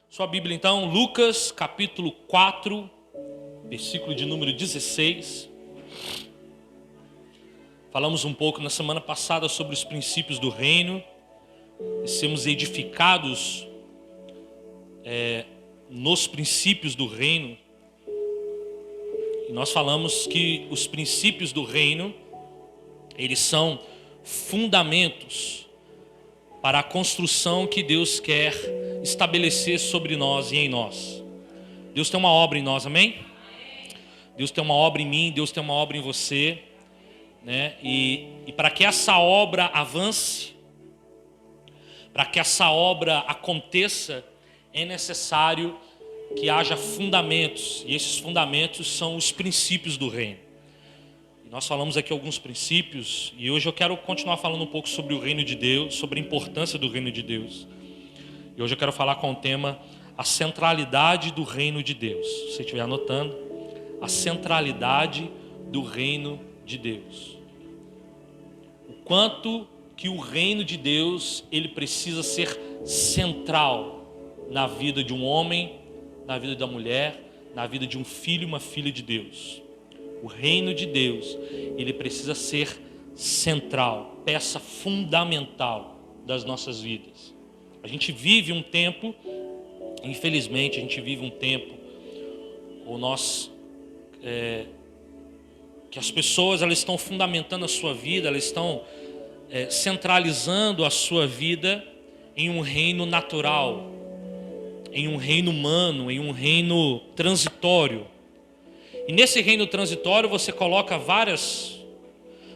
Sua Bíblia então, Lucas capítulo 4, versículo de número 16. Falamos um pouco na semana passada sobre os princípios do reino, e sermos edificados nos princípios do reino. E nós falamos que os princípios do reino, eles são fundamentos para a construção que Deus quer estabelecer sobre nós e em nós. Deus tem uma obra em nós, amém? Deus tem uma obra em mim, Deus tem uma obra em você, né? E para que essa obra avance, para que essa obra aconteça, é necessário que haja fundamentos, e esses fundamentos são os princípios do reino. E nós falamos aqui alguns princípios, e hoje eu quero continuar falando um pouco sobre o reino de Deus, sobre a importância do reino de Deus. E hoje eu quero falar com o tema a centralidade do reino de Deus. Se você estiver anotando, a centralidade do reino de Deus. O quanto que o reino de Deus, ele precisa ser central na vida de um homem, na vida da mulher, na vida de um filho e uma filha de Deus. O reino de Deus, ele precisa ser central, peça fundamental das nossas vidas. A gente vive um tempo, infelizmente, a gente vive um tempo, que as pessoas elas estão fundamentando a sua vida, elas estão centralizando a sua vida em um reino natural, em um reino humano, em um reino transitório. E nesse reino transitório você coloca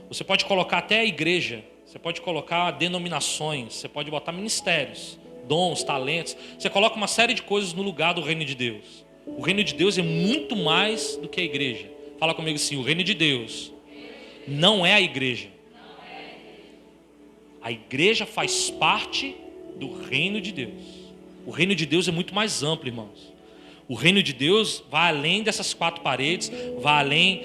você pode colocar até a igreja, você pode colocar denominações, você pode botar ministérios, dons, talentos, você coloca uma série de coisas no lugar do reino de Deus. O reino de Deus é muito mais do que a igreja. Fala comigo assim, o reino de Deus não é a igreja. A igreja faz parte do reino de Deus. O reino de Deus é muito mais amplo, irmãos. O reino de Deus vai além dessas quatro paredes, vai além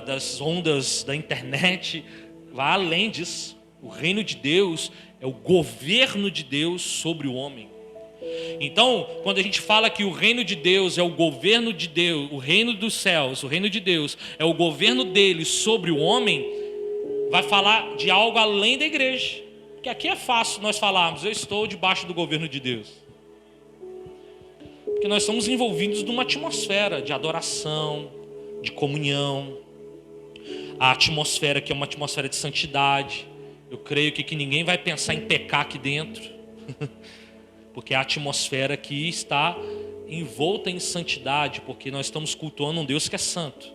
das ondas da internet, vai além disso. O reino de Deus é o governo de Deus sobre o homem. Então, quando a gente fala que o reino de Deus é o governo de Deus, o reino dos céus, o reino de Deus é o governo dele sobre o homem, vai falar de algo além da igreja. Porque aqui é fácil nós falarmos, eu estou debaixo do governo de Deus. Porque nós estamos envolvidos numa atmosfera de adoração, de comunhão. A atmosfera que é uma atmosfera de santidade. Eu creio que ninguém vai pensar em pecar aqui dentro. Porque é a atmosfera que está envolta em santidade. Porque nós estamos cultuando um Deus que é santo.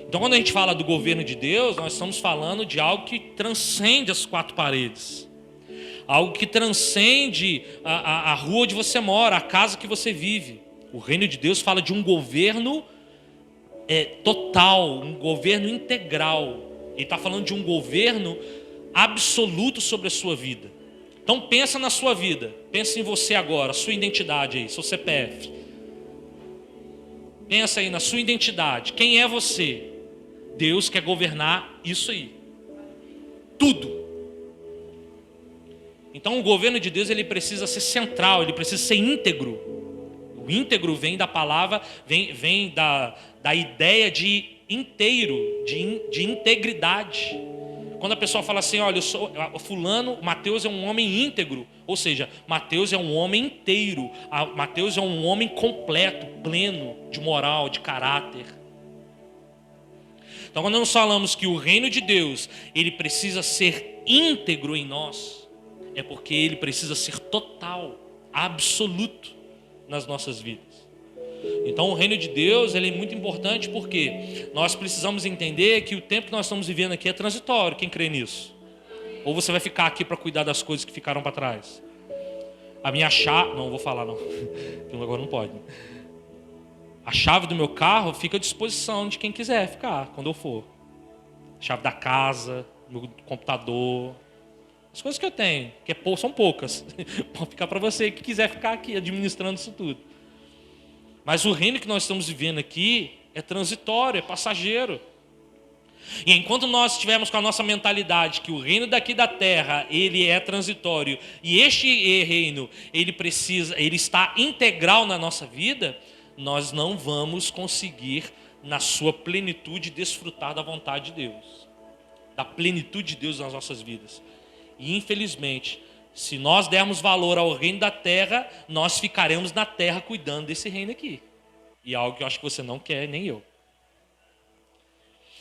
Então quando a gente fala do governo de Deus, nós estamos falando de algo que transcende as quatro paredes. Algo que transcende a rua onde você mora, a casa que você vive. O reino de Deus fala de um governo total, um governo integral. Ele está falando de um governo absoluto sobre a sua vida. Então pensa na sua vida, pensa em você agora, a sua identidade aí, seu CPF. Pensa aí na sua identidade, quem é você? Deus quer governar isso aí. Tudo. Então o governo de Deus ele precisa ser central, ele precisa ser íntegro. O íntegro vem da palavra, vem da ideia de inteiro, de integridade. Quando a pessoa fala assim, olha, eu sou fulano, Mateus é um homem íntegro, ou seja, Mateus é um homem inteiro, Mateus é um homem completo, pleno de moral, de caráter. Então quando nós falamos que o reino de Deus, ele precisa ser íntegro em nós, é porque ele precisa ser total, absoluto nas nossas vidas. Então o reino de Deus ele é muito importante porque nós precisamos entender que o tempo que nós estamos vivendo aqui é transitório. Quem crê nisso? Ou você vai ficar aqui para cuidar das coisas que ficaram para trás? A minha chave... Não vou falar não, agora não pode. A chave do meu carro fica à disposição de quem quiser ficar quando eu for. A chave da casa, meu computador... As coisas que eu tenho, que são poucas, pode ficar para você que quiser ficar aqui administrando isso tudo. Mas o reino que nós estamos vivendo aqui é transitório, é passageiro. E enquanto nós estivermos com a nossa mentalidade que o reino daqui da terra, ele é transitório, e este reino, ele está integral na nossa vida, nós não vamos conseguir, na sua plenitude, desfrutar da vontade de Deus, da plenitude de Deus nas nossas vidas. E infelizmente, se nós dermos valor ao reino da terra, nós ficaremos na terra cuidando desse reino aqui. E é algo que eu acho que você não quer, nem eu.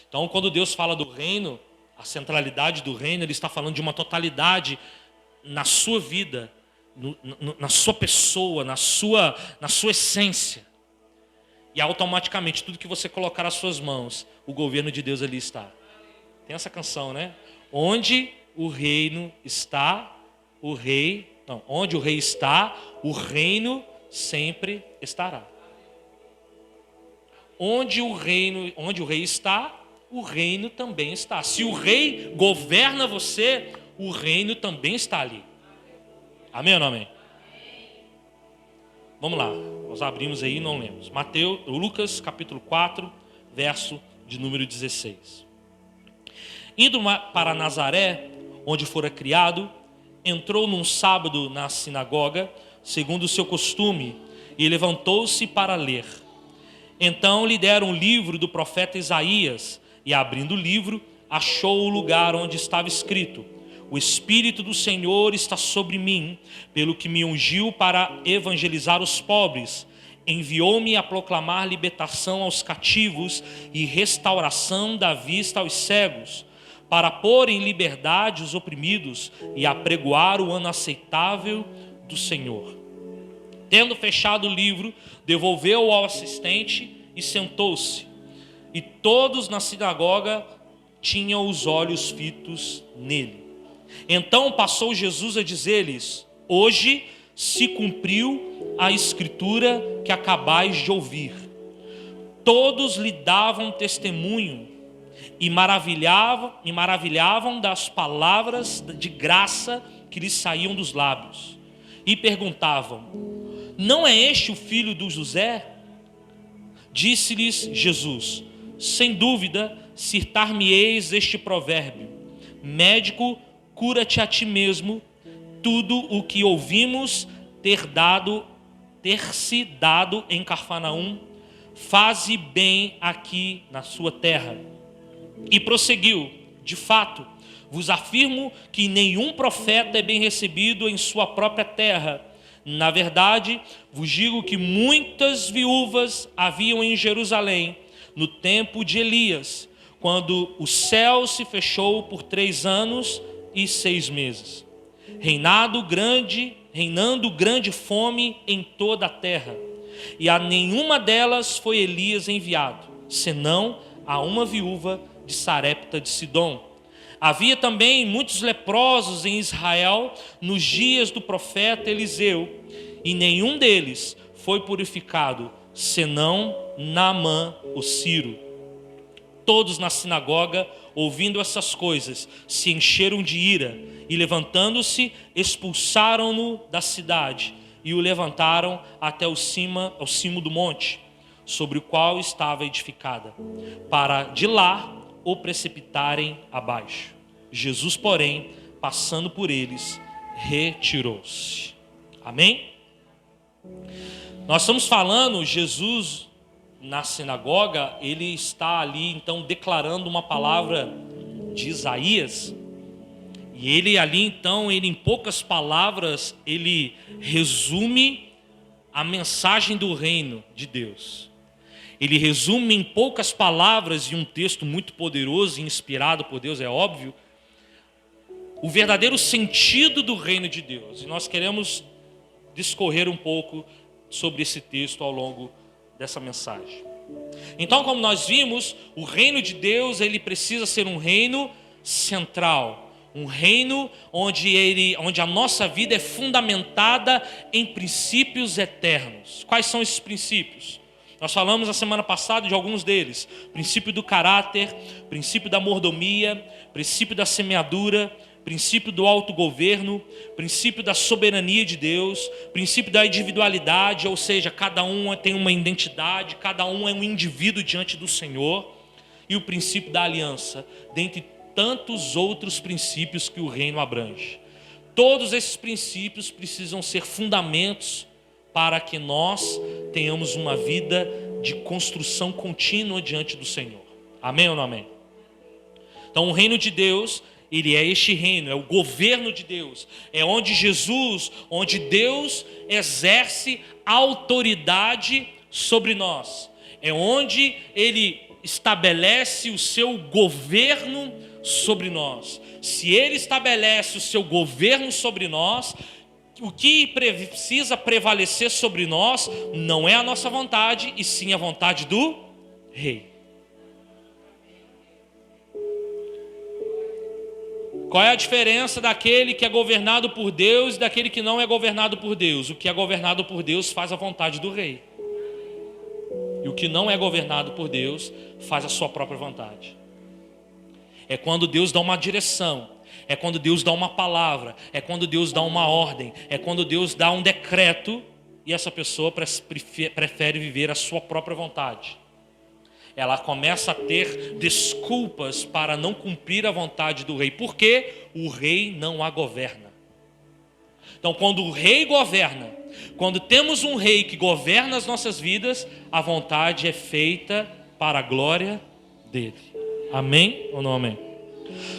Então, quando Deus fala do reino, a centralidade do reino, Ele está falando de uma totalidade na sua vida, na sua pessoa, na sua essência. E automaticamente, tudo que você colocar nas suas mãos, o governo de Deus ali está. Tem essa canção, né? Onde o reino está, onde o rei está, o reino sempre estará. Onde o rei está, o reino também está. Se o rei governa você, o reino também está ali. Amém ou não amém? Vamos lá, nós abrimos aí e não lemos. Lucas capítulo 4, verso de número 16. Indo para Nazaré, onde fora criado, entrou num sábado na sinagoga, segundo o seu costume, e levantou-se para ler. Então lhe deram o livro do profeta Isaías, e abrindo o livro, achou o lugar onde estava escrito: o Espírito do Senhor está sobre mim, pelo que me ungiu para evangelizar os pobres, enviou-me a proclamar libertação aos cativos e restauração da vista aos cegos, para pôr em liberdade os oprimidos e apregoar o ano aceitável do Senhor. Tendo fechado o livro, devolveu-o ao assistente e sentou-se. E todos na sinagoga tinham os olhos fitos nele. Então passou Jesus a dizer-lhes: hoje se cumpriu a escritura que acabais de ouvir. Todos lhe davam testemunho e maravilhavam das palavras de graça que lhes saíam dos lábios. E perguntavam: não é este o filho do José? Disse-lhes Jesus: sem dúvida, citar-me-eis este provérbio: médico, cura-te a ti mesmo. Tudo o que ouvimos ter-se dado em Cafarnaum, faze bem aqui na sua terra. E prosseguiu: de fato, vos afirmo que nenhum profeta é bem recebido em sua própria terra. Na verdade, vos digo que muitas viúvas haviam em Jerusalém no tempo de Elias, quando o céu se fechou por 3 anos e 6 meses, reinando grande fome em toda a terra, e a nenhuma delas foi Elias enviado, senão a uma viúva de Sarepta de Sidom. Havia também muitos leprosos em Israel nos dias do profeta Eliseu, e nenhum deles foi purificado, senão Naamã, o sírio. Todos na sinagoga, ouvindo essas coisas, se encheram de ira, e levantando-se, expulsaram-no da cidade, e o levantaram até o cimo do monte, sobre o qual estava edificada, para de lá o precipitarem abaixo. Jesus, porém, passando por eles, retirou-se. Amém? Nós estamos falando, Jesus na sinagoga, ele está ali então declarando uma palavra de Isaías, e ele ali então, em poucas palavras, ele resume a mensagem do reino de Deus. Ele resume em poucas palavras, e um texto muito poderoso e inspirado por Deus, é óbvio, o verdadeiro sentido do reino de Deus. E nós queremos discorrer um pouco sobre esse texto ao longo dessa mensagem. Então, como nós vimos, o reino de Deus, ele precisa ser um reino central, um reino onde a nossa vida é fundamentada em princípios eternos. Quais são esses princípios? Nós falamos na semana passada de alguns deles: princípio do caráter, princípio da mordomia, princípio da semeadura, princípio do autogoverno, princípio da soberania de Deus, princípio da individualidade, ou seja, cada um tem uma identidade, cada um é um indivíduo diante do Senhor. e o princípio da aliança, dentre tantos outros princípios que o reino abrange. Todos esses princípios precisam ser fundamentos para que nós tenhamos uma vida de construção contínua diante do Senhor. Amém ou não amém? Então o reino de Deus, ele é este reino, é o governo de Deus. É onde Deus exerce autoridade sobre nós. É onde ele estabelece o seu governo sobre nós. Se ele estabelece o seu governo sobre nós, o que precisa prevalecer sobre nós não é a nossa vontade, e sim a vontade do rei. Qual é a diferença daquele que é governado por Deus e daquele que não é governado por Deus? O que é governado por Deus faz a vontade do rei. E o que não é governado por Deus faz a sua própria vontade. É quando Deus dá uma direção, é quando Deus dá uma palavra, é quando Deus dá uma ordem, é quando Deus dá um decreto e essa pessoa prefere viver a sua própria vontade. Ela começa a ter desculpas para não cumprir a vontade do rei, porque o rei não a governa. Então, quando o rei governa, quando temos um rei que governa as nossas vidas, a vontade é feita para a glória dele. Amém ou não amém?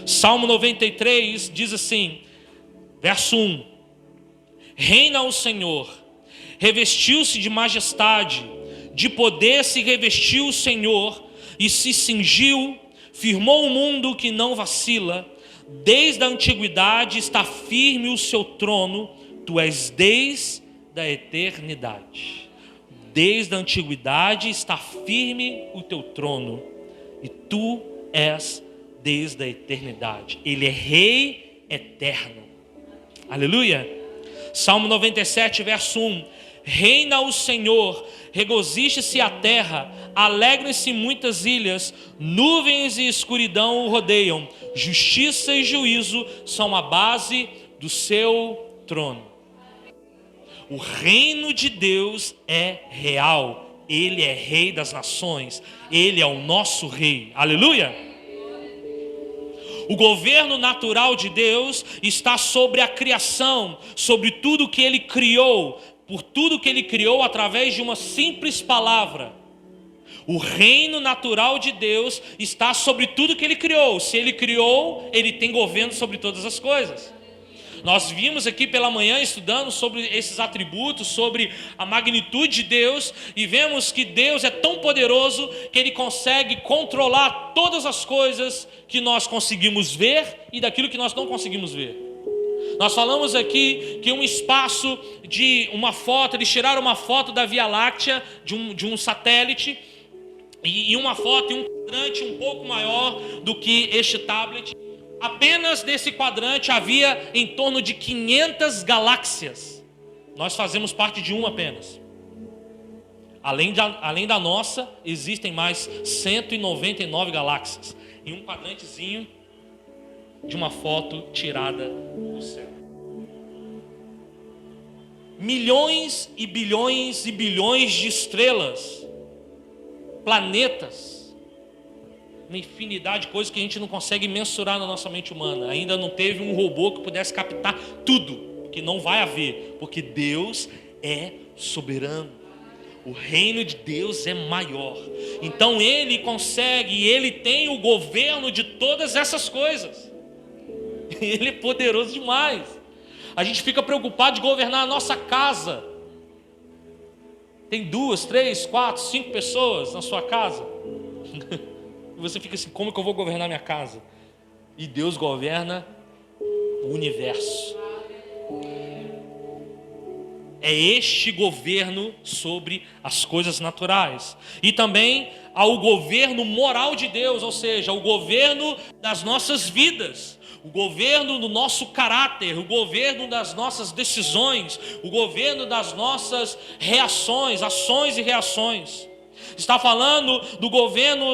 Salmo 93 diz assim, verso 1: Reina o Senhor, revestiu-se de majestade, de poder se revestiu o Senhor e se cingiu, firmou o mundo que não vacila. Desde a antiguidade está firme o seu trono, tu és desde a eternidade. Desde a antiguidade está firme o teu trono e tu és desde a eternidade. Ele é rei eterno. Aleluia. Salmo 97, verso 1: Reina o Senhor, regozije-se a terra, alegrem-se muitas ilhas, nuvens e escuridão o rodeiam, justiça e juízo são a base do seu trono. O reino de Deus é real, ele é rei das nações, ele é o nosso rei. Aleluia! O governo natural de Deus está sobre a criação, sobre tudo que ele criou, por tudo que ele criou através de uma simples palavra. O reino natural de Deus está sobre tudo que ele criou. Se ele criou, ele tem governo sobre todas as coisas. Nós vimos aqui pela manhã estudando sobre esses atributos, sobre a magnitude de Deus, e vemos que Deus é tão poderoso que ele consegue controlar todas as coisas que nós conseguimos ver e daquilo que nós não conseguimos ver. Nós falamos aqui que um espaço de uma foto, eles tiraram uma foto da Via Láctea, de um satélite, e uma foto em um quadrante um pouco maior do que este tablet. Apenas nesse quadrante havia em torno de 500 galáxias. Nós fazemos parte de uma apenas. Além da nossa, existem mais 199 galáxias em um quadrantezinho de uma foto tirada do céu. Milhões e bilhões e bilhões de estrelas, planetas, uma infinidade de coisas que a gente não consegue mensurar na nossa mente humana. Ainda não teve um robô que pudesse captar tudo, que não vai haver, porque Deus é soberano. O reino de Deus é maior. Então ele consegue, ele tem o governo de todas essas coisas. Ele é poderoso demais. A gente fica preocupado de governar a nossa casa. Tem 2, 3, 4, 5 pessoas na sua casa. E você fica assim, como que eu vou governar minha casa? E Deus governa o universo. É este governo sobre as coisas naturais. E também há o governo moral de Deus, ou seja, o governo das nossas vidas, o governo do nosso caráter, o governo das nossas decisões, o governo das nossas reações, ações e reações. Está falando do governo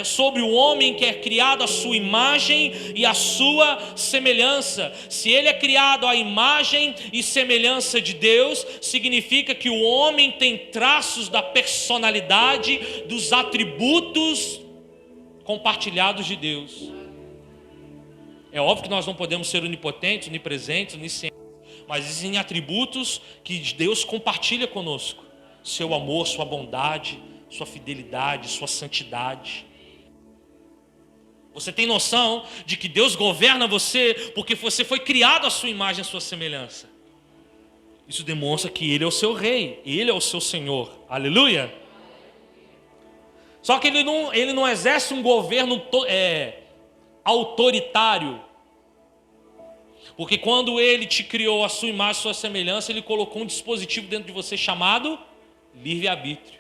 sobre o homem que é criado à sua imagem e à sua semelhança. Se ele é criado à imagem e semelhança de Deus, significa que o homem tem traços da personalidade, dos atributos compartilhados de Deus. É óbvio que nós não podemos ser onipotentes, onipresentes, oniscientes, mas existem atributos que Deus compartilha conosco. Seu amor, sua bondade, sua fidelidade, sua santidade. Você tem noção de que Deus governa você porque você foi criado à sua imagem e à sua semelhança. Isso demonstra que Ele é o seu rei, Ele é o seu Senhor. Aleluia! Só que Ele não exerce um governo autoritário. Porque quando Ele te criou à sua imagem e à sua semelhança, Ele colocou um dispositivo dentro de você chamado livre-arbítrio.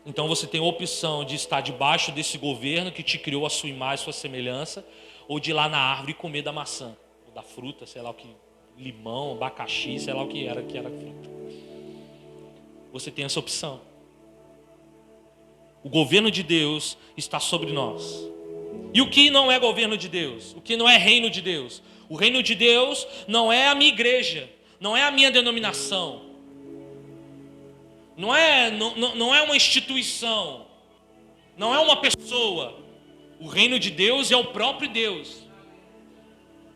Então você tem a opção de estar debaixo desse governo que te criou à sua imagem e à sua semelhança, ou de ir lá na árvore e comer da maçã, ou da fruta, sei lá o que, limão, abacaxi, sei lá o que era fruta. Você tem essa opção. O governo de Deus está sobre nós. E o que não é governo de Deus? O que não é reino de Deus? O reino de Deus não é a minha igreja, não é a minha denominação. Não é uma instituição, não é uma pessoa. O reino de Deus é o próprio Deus.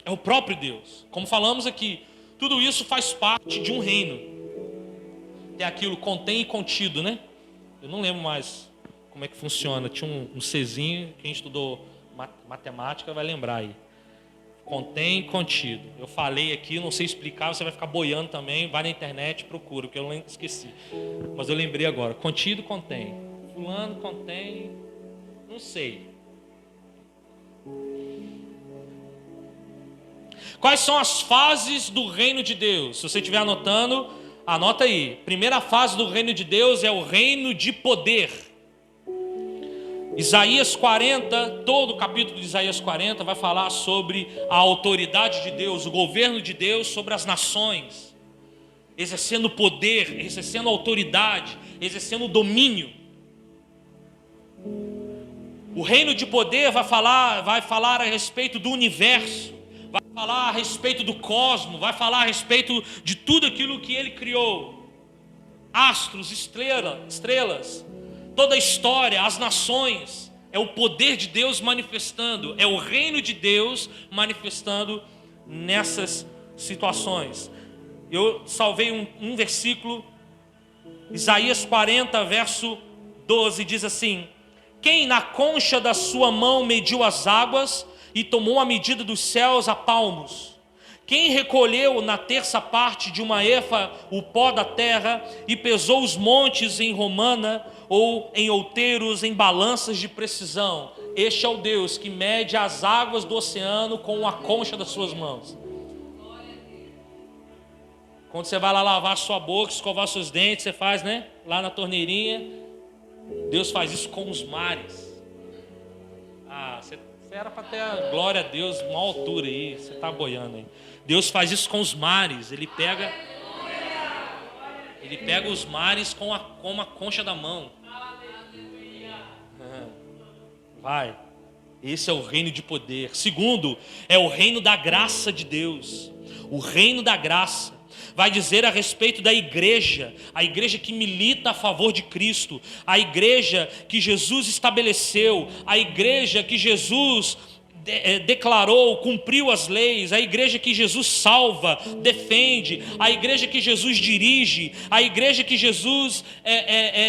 É o próprio Deus. Como falamos aqui, tudo isso faz parte de um reino. Tem aquilo contém e contido, né? Eu não lembro mais como é que funciona. Tinha um Czinho, quem estudou matemática vai lembrar aí. Contém e contido. Eu falei aqui, não sei explicar, você vai ficar boiando também, vai na internet, procura, porque eu esqueci. Mas eu lembrei agora. Contido, contém. Fulano, contém, não sei. Quais são as fases do reino de Deus? Se você estiver anotando, anota aí. Primeira fase do reino de Deus é o reino de poder. Isaías 40, todo o capítulo de Isaías 40 vai falar sobre a autoridade de Deus, o governo de Deus sobre as nações, exercendo poder, exercendo autoridade, exercendo domínio. O reino de poder vai falar a respeito do universo, vai falar a respeito do cosmos, vai falar a respeito de tudo aquilo que Ele criou. Astros, estrelas, toda a história, as nações, é o poder de Deus manifestando, é o reino de Deus manifestando nessas situações. Eu salvei um versículo, Isaías 40, verso 12, diz assim: quem na concha da sua mão mediu as águas e tomou a medida dos céus a palmos? Quem recolheu na terça parte de uma efa o pó da terra e pesou os montes em romana ou em outeiros, em balanças de precisão? Este é o Deus que mede as águas do oceano com a concha das suas mãos. Quando você vai lá lavar sua boca, escovar seus dentes, você faz, né? Lá na torneirinha. Deus faz isso com os mares. Você era para ter a glória a Deus, uma altura aí, você está boiando aí. Deus faz isso com os mares. Ele pega os mares com a concha da mão. Vai. Esse é o reino de poder. Segundo, é o reino da graça de Deus. O reino da graça vai dizer a respeito da igreja, a igreja que milita a favor de Cristo, a igreja que Jesus estabeleceu, a igreja que Jesus declarou, cumpriu as leis, a igreja que Jesus salva, defende, a igreja que Jesus dirige, a igreja que Jesus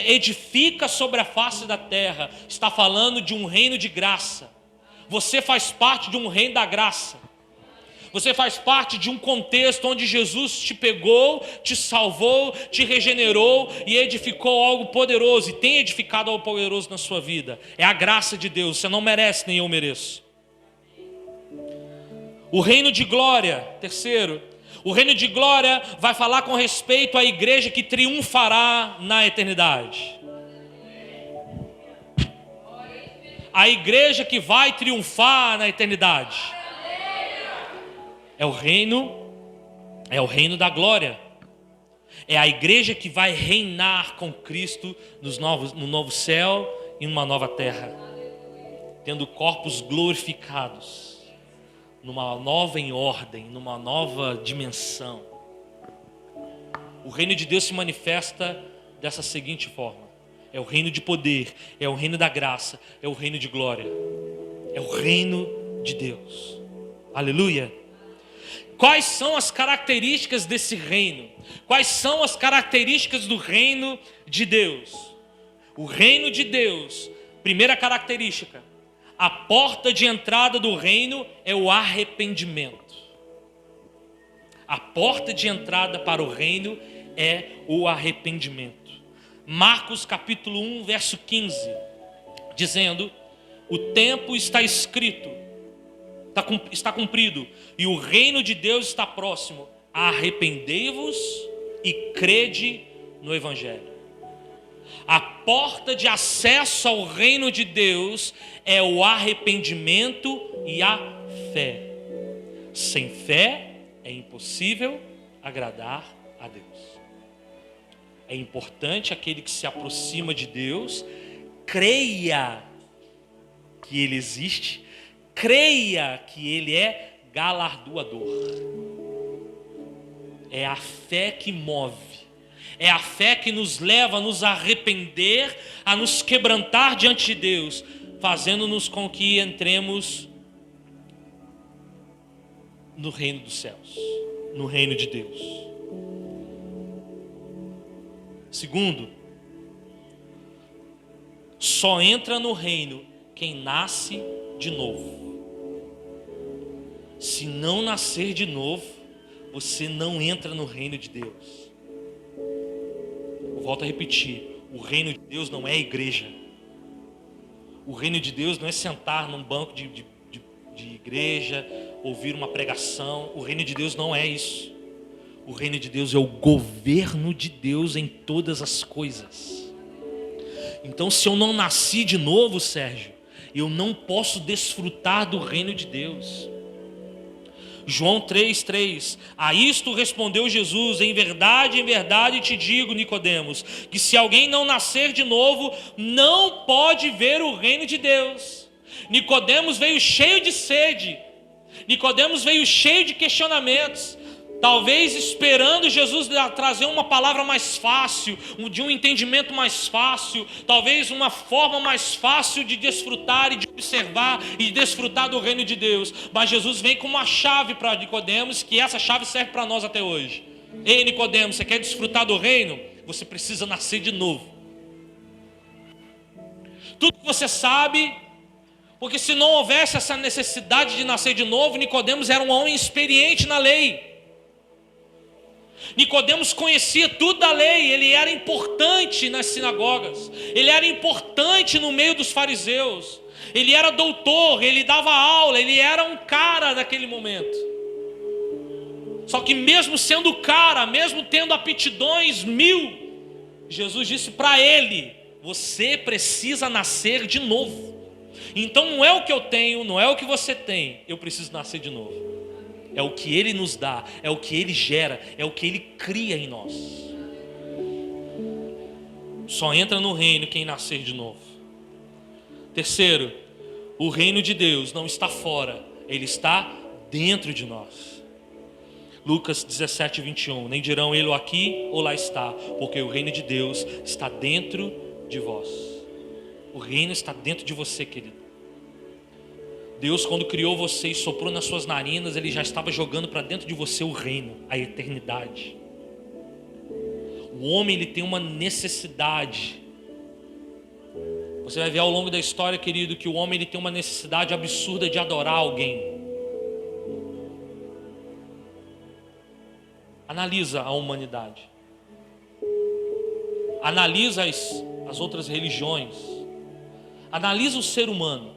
edifica sobre a face da terra. Está falando de um reino de graça. Você faz parte de um reino da graça. Você faz parte de um contexto onde Jesus te pegou, te salvou, te regenerou e edificou algo poderoso, e tem edificado algo poderoso na sua vida. É a graça de Deus, você não merece, nem eu mereço. O reino de glória, terceiro, o reino de glória vai falar com respeito à igreja que triunfará na eternidade. A igreja que vai triunfar na eternidade. É o reino da glória. É a igreja que vai reinar com Cristo no novo céu e numa nova terra, tendo corpos glorificados, numa nova ordem, numa nova dimensão. O reino de Deus se manifesta dessa seguinte forma: é o reino de poder, é o reino da graça, é o reino de glória, é o reino de Deus. Aleluia! Quais são as características desse reino? Quais são as características do reino de Deus? O reino de Deus, primeira característica, a porta de entrada do reino é o arrependimento. A porta de entrada para o reino é o arrependimento. Marcos capítulo 1, verso 15, dizendo: o tempo está escrito, está cumprido, e o reino de Deus está próximo. Arrependei-vos e crede no Evangelho. A porta de acesso ao reino de Deus é o arrependimento e a fé. Sem fé é impossível agradar a Deus. É importante aquele que se aproxima de Deus creia que Ele existe, creia que Ele é galardoador. É a fé que move, é a fé que nos leva a nos arrepender, a nos quebrantar diante de Deus, fazendo-nos com que entremos no reino dos céus, no reino de Deus. Segundo, só entra no reino quem nasce de novo. Se não nascer de novo, você não entra no reino de Deus. Eu volto a repetir, o reino de Deus não é a igreja. O reino de Deus não é sentar num banco de igreja, ouvir uma pregação. O reino de Deus não é isso. O reino de Deus é o governo de Deus em todas as coisas. Então, se eu não nasci de novo, Sérgio, eu não posso desfrutar do reino de Deus. João 3,3: a isto respondeu Jesus: em verdade te digo, Nicodemos, que se alguém não nascer de novo, não pode ver o reino de Deus. Nicodemos veio cheio de sede, Nicodemos veio cheio de questionamentos, talvez esperando Jesus trazer uma palavra mais fácil, de um entendimento mais fácil, talvez uma forma mais fácil de desfrutar e de observar e de desfrutar do reino de Deus. Mas Jesus vem com uma chave para Nicodemos, que essa chave serve para nós até hoje. Ei, Nicodemos, você quer desfrutar do reino? Você precisa nascer de novo. Tudo que você sabe, porque se não houvesse essa necessidade de nascer de novo, Nicodemos era um homem experiente na lei. Nicodemos conhecia tudo da lei, ele era importante nas sinagogas, ele era importante no meio dos fariseus, ele era doutor, ele dava aula, ele era um cara naquele momento. Só que mesmo sendo cara, mesmo tendo aptidões 1000, Jesus disse para ele: você precisa nascer de novo. Então não é o que eu tenho, não é o que você tem, eu preciso nascer de novo. É o que Ele nos dá, é o que Ele gera, é o que Ele cria em nós. Só entra no reino quem nascer de novo. Terceiro, o reino de Deus não está fora, ele está dentro de nós. Lucas 17:21, nem dirão ele aqui ou lá está, porque o reino de Deus está dentro de vós. O reino está dentro de você, querido. Deus, quando criou você e soprou nas suas narinas, Ele já estava jogando para dentro de você o reino, a eternidade. O homem, ele tem uma necessidade. Você vai ver ao longo da história, querido, que o homem, ele tem uma necessidade absurda de adorar alguém. Analisa a humanidade. Analisa as outras religiões. Analisa o ser humano.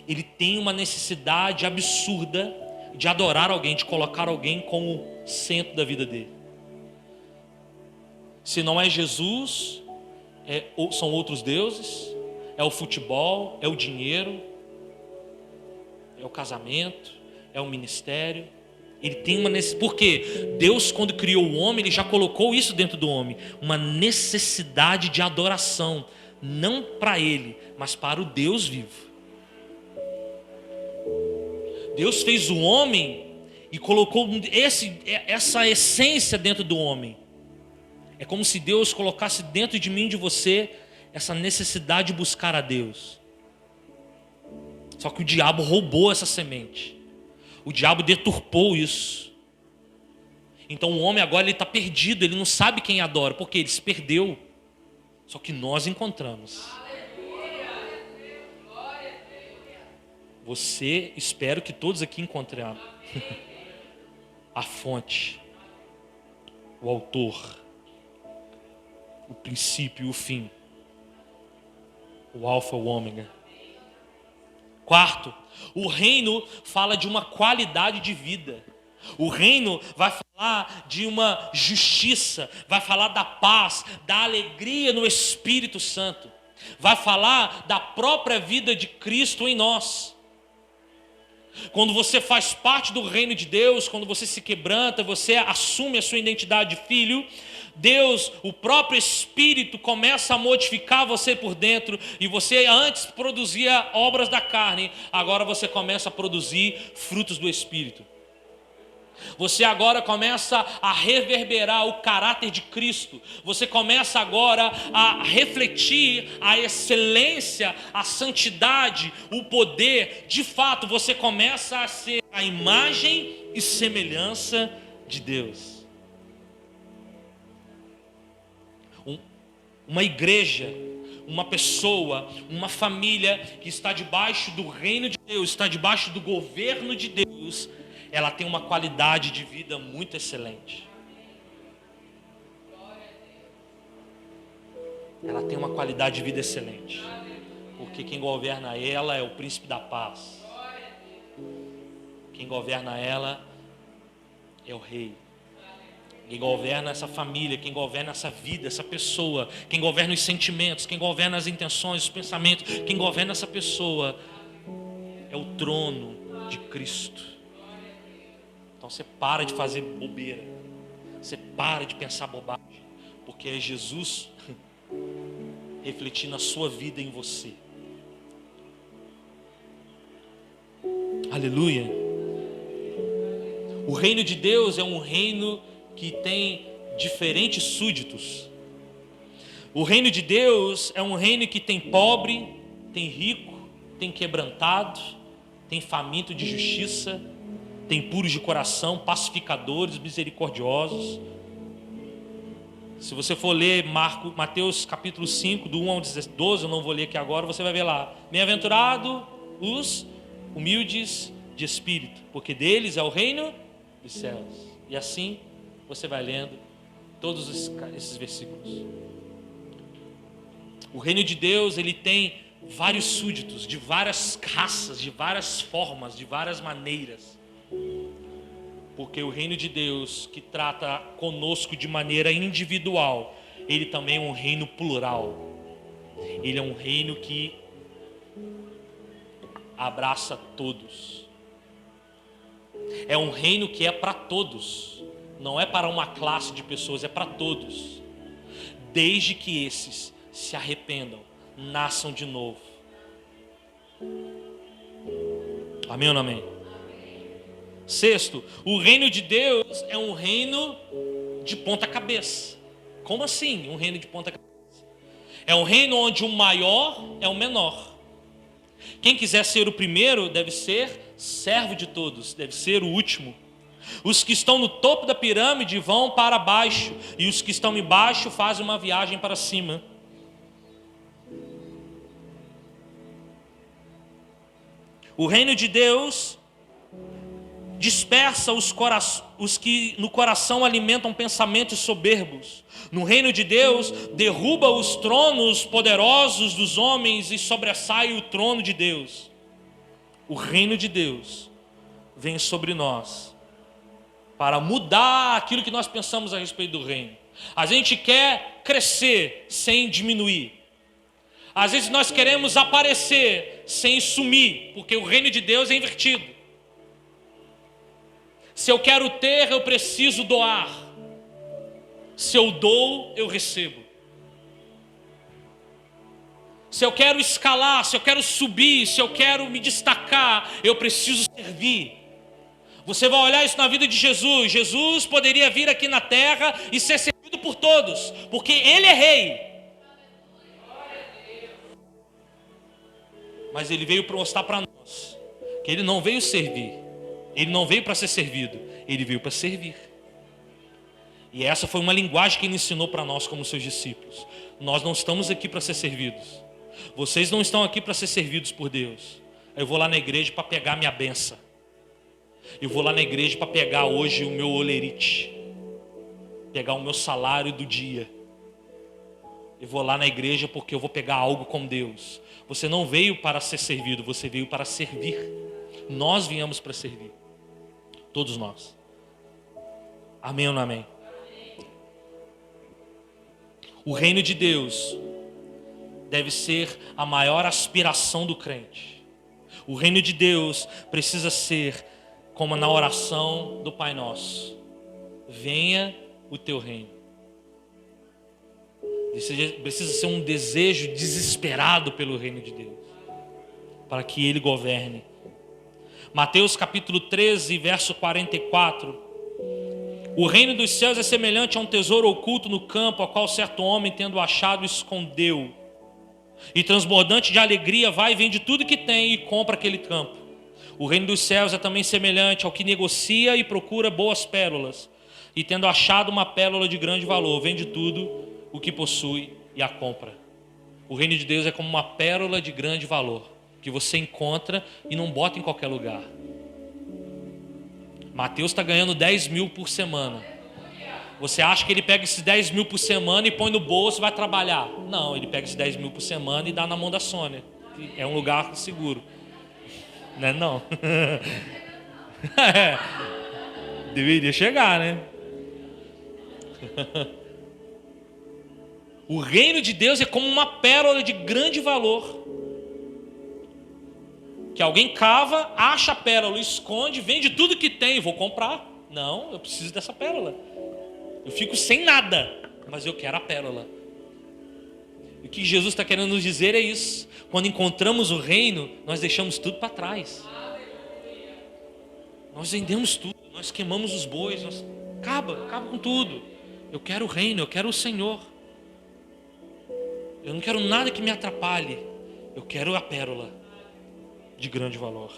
Ele tem uma necessidade absurda de adorar alguém, de colocar alguém como centro da vida dele. Se não é Jesus, são outros deuses, é o futebol, é o dinheiro, é o casamento, é o ministério. Ele tem uma necessidade. Por quê? Deus, quando criou o homem, Ele já colocou isso dentro do homem, uma necessidade de adoração, não para ele, mas para o Deus vivo. Deus fez o homem e colocou essa essência dentro do homem. É como se Deus colocasse dentro de mim e de você essa necessidade de buscar a Deus. Só que o diabo roubou essa semente. O diabo deturpou isso. Então o homem agora está perdido, ele não sabe quem adora, porque ele se perdeu. Só que nós encontramos. Você, espero que todos aqui encontrem a fonte, o autor, o princípio e o fim, o alfa e o ômega. Quarto, o reino fala de uma qualidade de vida. O reino vai falar de uma justiça, vai falar da paz, da alegria no Espírito Santo, vai falar da própria vida de Cristo em nós. Quando você faz parte do reino de Deus, quando você se quebranta, você assume a sua identidade de filho, Deus, o próprio Espírito, começa a modificar você por dentro. E você antes produzia obras da carne, agora você começa a produzir frutos do Espírito. Você agora começa a reverberar o caráter de Cristo. Você começa agora a refletir a excelência, a santidade, o poder. De fato, você começa a ser a imagem e semelhança de Deus. Uma igreja, uma pessoa, uma família que está debaixo do reino de Deus, está debaixo do governo de Deus, ela tem uma qualidade de vida muito excelente. Ela tem uma qualidade de vida excelente. Porque quem governa ela é o príncipe da paz. Quem governa ela é o rei. Quem governa essa família, quem governa essa vida, essa pessoa, quem governa os sentimentos, quem governa as intenções, os pensamentos, quem governa essa pessoa é o trono de Cristo. Então você para de fazer bobeira, você para de pensar bobagem, porque é Jesus refletindo a sua vida em você. Aleluia. O reino de Deus é um reino que tem diferentes súditos. O reino de Deus é um reino que tem pobre, tem rico, tem quebrantado, tem faminto de justiça, tem puros de coração, pacificadores, misericordiosos. Se você for ler Mateus capítulo 5, do 1 ao 12, eu não vou ler aqui agora, você vai ver lá: bem-aventurado os humildes de espírito, porque deles é o reino dos céus. E assim você vai lendo todos esses versículos. O reino de Deus, ele tem vários súditos, de várias raças, de várias formas, de várias maneiras. Porque o reino de Deus, que trata conosco de maneira individual, ele também é um reino plural. Ele é um reino que abraça todos. É um reino que é para todos. Não é para uma classe de pessoas, é para todos. Desde que esses se arrependam, nasçam de novo. Amém ou não amém? Sexto, o reino de Deus é um reino de ponta cabeça. Como assim um reino de ponta cabeça? É um reino onde o maior é o menor. Quem quiser ser o primeiro deve ser servo de todos, deve ser o último. Os que estão no topo da pirâmide vão para baixo, e os que estão embaixo fazem uma viagem para cima. O reino de Deus dispersa os que no coração alimentam pensamentos soberbos. No reino de Deus, derruba os tronos poderosos dos homens e sobressai o trono de Deus. O reino de Deus vem sobre nós para mudar aquilo que nós pensamos a respeito do reino. A gente quer crescer sem diminuir. Às vezes nós queremos aparecer sem sumir, porque o reino de Deus é invertido. Se eu quero ter, eu preciso doar. Se eu dou, eu recebo. Se eu quero escalar, se eu quero subir, se eu quero me destacar, eu preciso servir. Você vai olhar isso na vida de Jesus. Jesus poderia vir aqui na terra e ser servido por todos, porque Ele é rei. Mas ele veio para mostrar para nós que ele não veio servir, ele não veio para ser servido, ele veio para servir. E essa foi uma linguagem que ele ensinou para nós como seus discípulos. Nós não estamos aqui para ser servidos. Vocês não estão aqui para ser servidos por Deus. Eu vou lá na igreja para pegar minha benção. Eu vou lá na igreja para pegar hoje o meu olerite, pegar o meu salário do dia. Eu vou lá na igreja porque eu vou pegar algo com Deus. Você não veio para ser servido, você veio para servir. Nós viemos para servir. Todos nós. Amém ou não amém? O reino de Deus deve ser a maior aspiração do crente. O reino de Deus precisa ser como na oração do Pai Nosso: venha o teu reino. Precisa ser um desejo desesperado pelo reino de Deus, para que Ele governe. Mateus capítulo 13, verso 44. O reino dos céus é semelhante a um tesouro oculto no campo, a qual certo homem, tendo achado, escondeu. E transbordante de alegria vai e vende tudo que tem e compra aquele campo. O reino dos céus é também semelhante ao que negocia e procura boas pérolas. E tendo achado uma pérola de grande valor, vende tudo o que possui e a compra. O reino de Deus é como uma pérola de grande valor, que você encontra e não bota em qualquer lugar. Mateus está ganhando 10 mil por semana. Você acha que ele pega esses 10 mil por semana e põe no bolso e vai trabalhar? Não, ele pega esses 10 mil por semana e dá na mão da Sônia. É um lugar seguro. Não é não? Deveria chegar, né? O reino de Deus é como uma pérola de grande valor, que alguém cava, acha a pérola, esconde, vende tudo que tem. Vou comprar. Não, eu preciso dessa pérola. Eu fico sem nada, mas eu quero a pérola. E o que Jesus está querendo nos dizer é isso. Quando encontramos o reino, nós deixamos tudo para trás. Nós vendemos tudo, nós queimamos os bois, acaba com tudo. Eu quero o reino, eu quero o Senhor. Eu não quero nada que me atrapalhe. Eu quero a pérola de grande valor.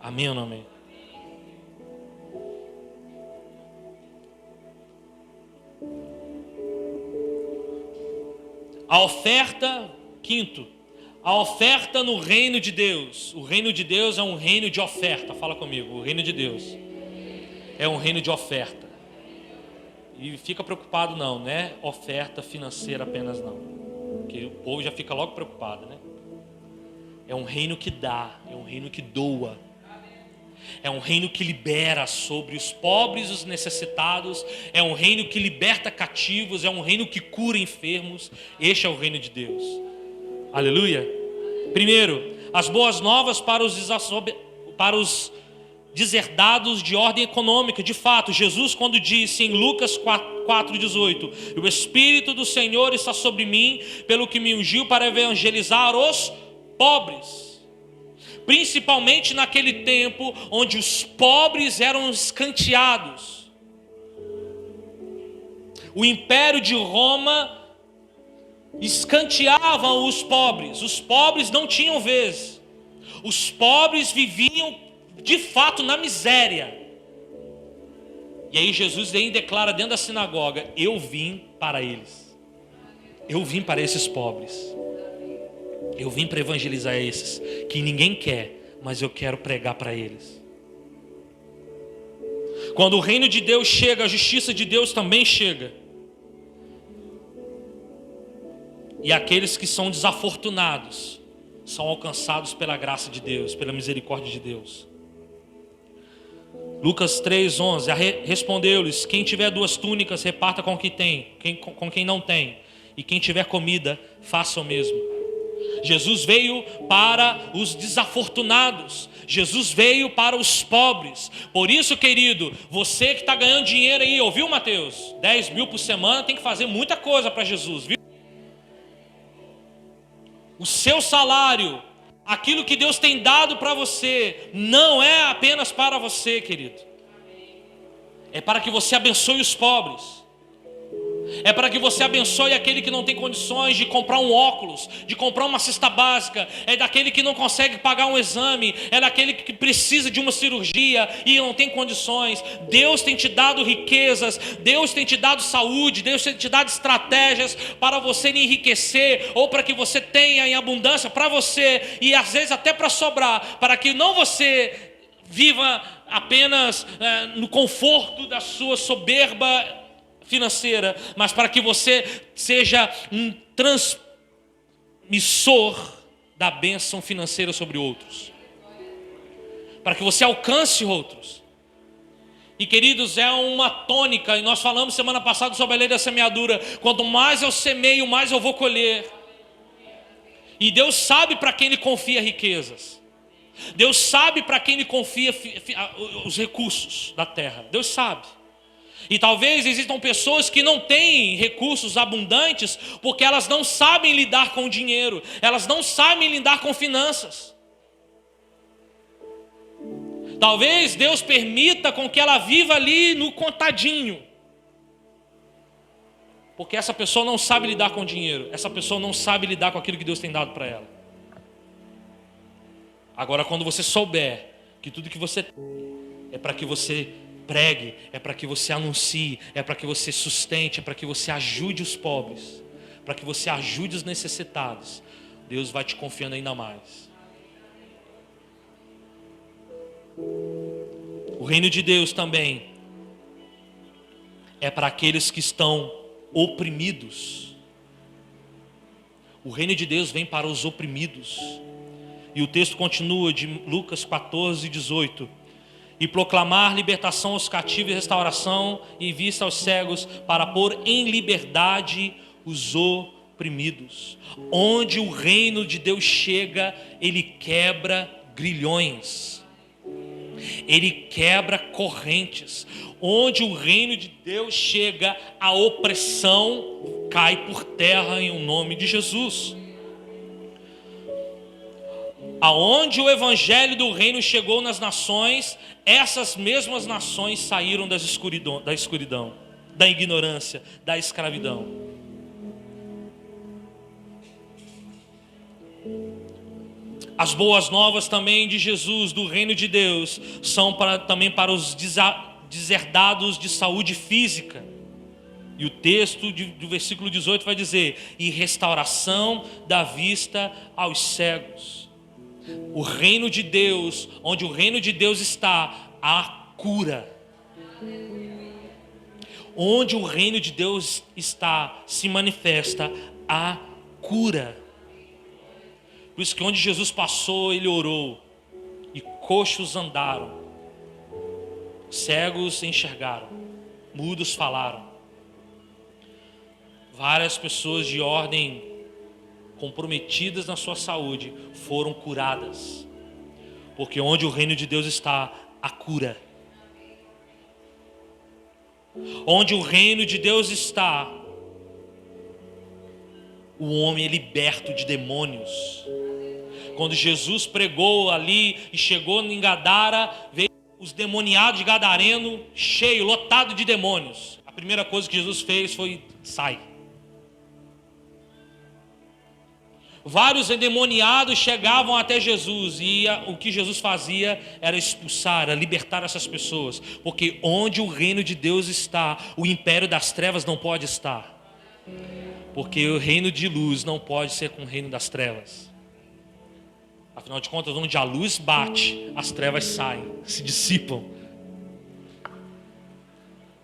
Amém ou não amém? A oferta, quinto, a oferta no reino de Deus. O reino de Deus é um reino de oferta. Fala comigo, o reino de Deus é um reino de oferta. E fica preocupado não é oferta financeira apenas não, porque o povo já fica logo preocupado, né? É um reino que dá, é um reino que doa, é um reino que libera sobre os pobres e os necessitados, é um reino que liberta cativos, é um reino que cura enfermos. Este é o reino de Deus. Aleluia. Primeiro, as boas novas para os deserdados de ordem econômica. De fato, Jesus, quando disse em Lucas 4,18: o Espírito do Senhor está sobre mim, pelo que me ungiu para evangelizar os pobres. Principalmente naquele tempo onde os pobres eram escanteados. O Império de Roma escanteava os pobres não tinham vez. Os pobres viviam de fato na miséria. E aí Jesus vem e declara dentro da sinagoga: eu vim para eles. Eu vim para esses pobres. Eu vim para evangelizar esses que ninguém quer, mas eu quero pregar para eles. Quando o reino de Deus chega, a justiça de Deus também chega. E aqueles que são desafortunados são alcançados pela graça de Deus, pela misericórdia de Deus. Lucas 3:11, respondeu-lhes: quem tiver 2 túnicas, reparta com quem não tem, e quem tiver comida, faça o mesmo. Jesus veio para os desafortunados, Jesus veio para os pobres. Por isso, querido, você que está ganhando dinheiro aí, ouviu, Mateus? 10 mil por semana, tem que fazer muita coisa para Jesus, viu? O seu salário, aquilo que Deus tem dado para você, não é apenas para você, querido. É para que você abençoe os pobres. É para que você abençoe aquele que não tem condições de comprar um óculos, de comprar uma cesta básica. É daquele que não consegue pagar um exame. É daquele que precisa de uma cirurgia e não tem condições. Deus tem te dado riquezas, Deus tem te dado saúde, Deus tem te dado estratégias para você enriquecer, ou para que você tenha em abundância para você, e às vezes até para sobrar, para que não você viva apenas no conforto da sua soberba financeira, mas para que você seja um transmissor da bênção financeira sobre outros, para que você alcance outros. E queridos, é uma tônica, e nós falamos semana passada sobre a lei da semeadura: quanto mais eu semeio, mais eu vou colher. E Deus sabe para quem Ele confia riquezas, Deus sabe para quem Ele confia os recursos da terra, Deus sabe. E talvez existam pessoas que não têm recursos abundantes porque elas não sabem lidar com o dinheiro, elas não sabem lidar com finanças. Talvez Deus permita com que ela viva ali no contadinho, porque essa pessoa não sabe lidar com o dinheiro, essa pessoa não sabe lidar com aquilo que Deus tem dado para ela. Agora, quando você souber que tudo que você tem é para que você pregue, é para que você anuncie, é para que você sustente, é para que você ajude os pobres, para que você ajude os necessitados, Deus vai te confiando ainda mais. O reino de Deus também é para aqueles que estão oprimidos. O reino de Deus vem para os oprimidos. E o texto continua de Lucas 14, 18. E proclamar libertação aos cativos e restauração e vista aos cegos, para pôr em liberdade os oprimidos. Onde o reino de Deus chega, ele quebra grilhões, ele quebra correntes. Onde o reino de Deus chega, a opressão cai por terra em nome de Jesus. Aonde o evangelho do reino chegou nas nações, essas mesmas nações saíram da escuridão, da ignorância, da escravidão. As boas novas também de Jesus, do reino de Deus, são também para os deserdados de saúde física. E o texto do versículo 18 vai dizer: e restauração da vista aos cegos. O reino de Deus, onde o reino de Deus está, há cura. Onde o reino de Deus está, se manifesta a cura. Por isso que onde Jesus passou, ele orou, e coxos andaram, cegos enxergaram, mudos falaram. Várias pessoas de ordem comprometidas na sua saúde foram curadas, porque onde o reino de Deus está, a cura. Onde o reino de Deus está, o homem é liberto de demônios. Quando Jesus pregou ali e chegou em Gadara, veio os demoniados de Gadareno cheio, lotado de demônios. A primeira coisa que Jesus fez foi: sai. Vários endemoniados chegavam até Jesus e o que Jesus fazia era expulsar, era libertar essas pessoas. Porque onde o reino de Deus está, o império das trevas não pode estar. Porque o reino de luz não pode ser com o reino das trevas. Afinal de contas, onde a luz bate, as trevas saem, se dissipam.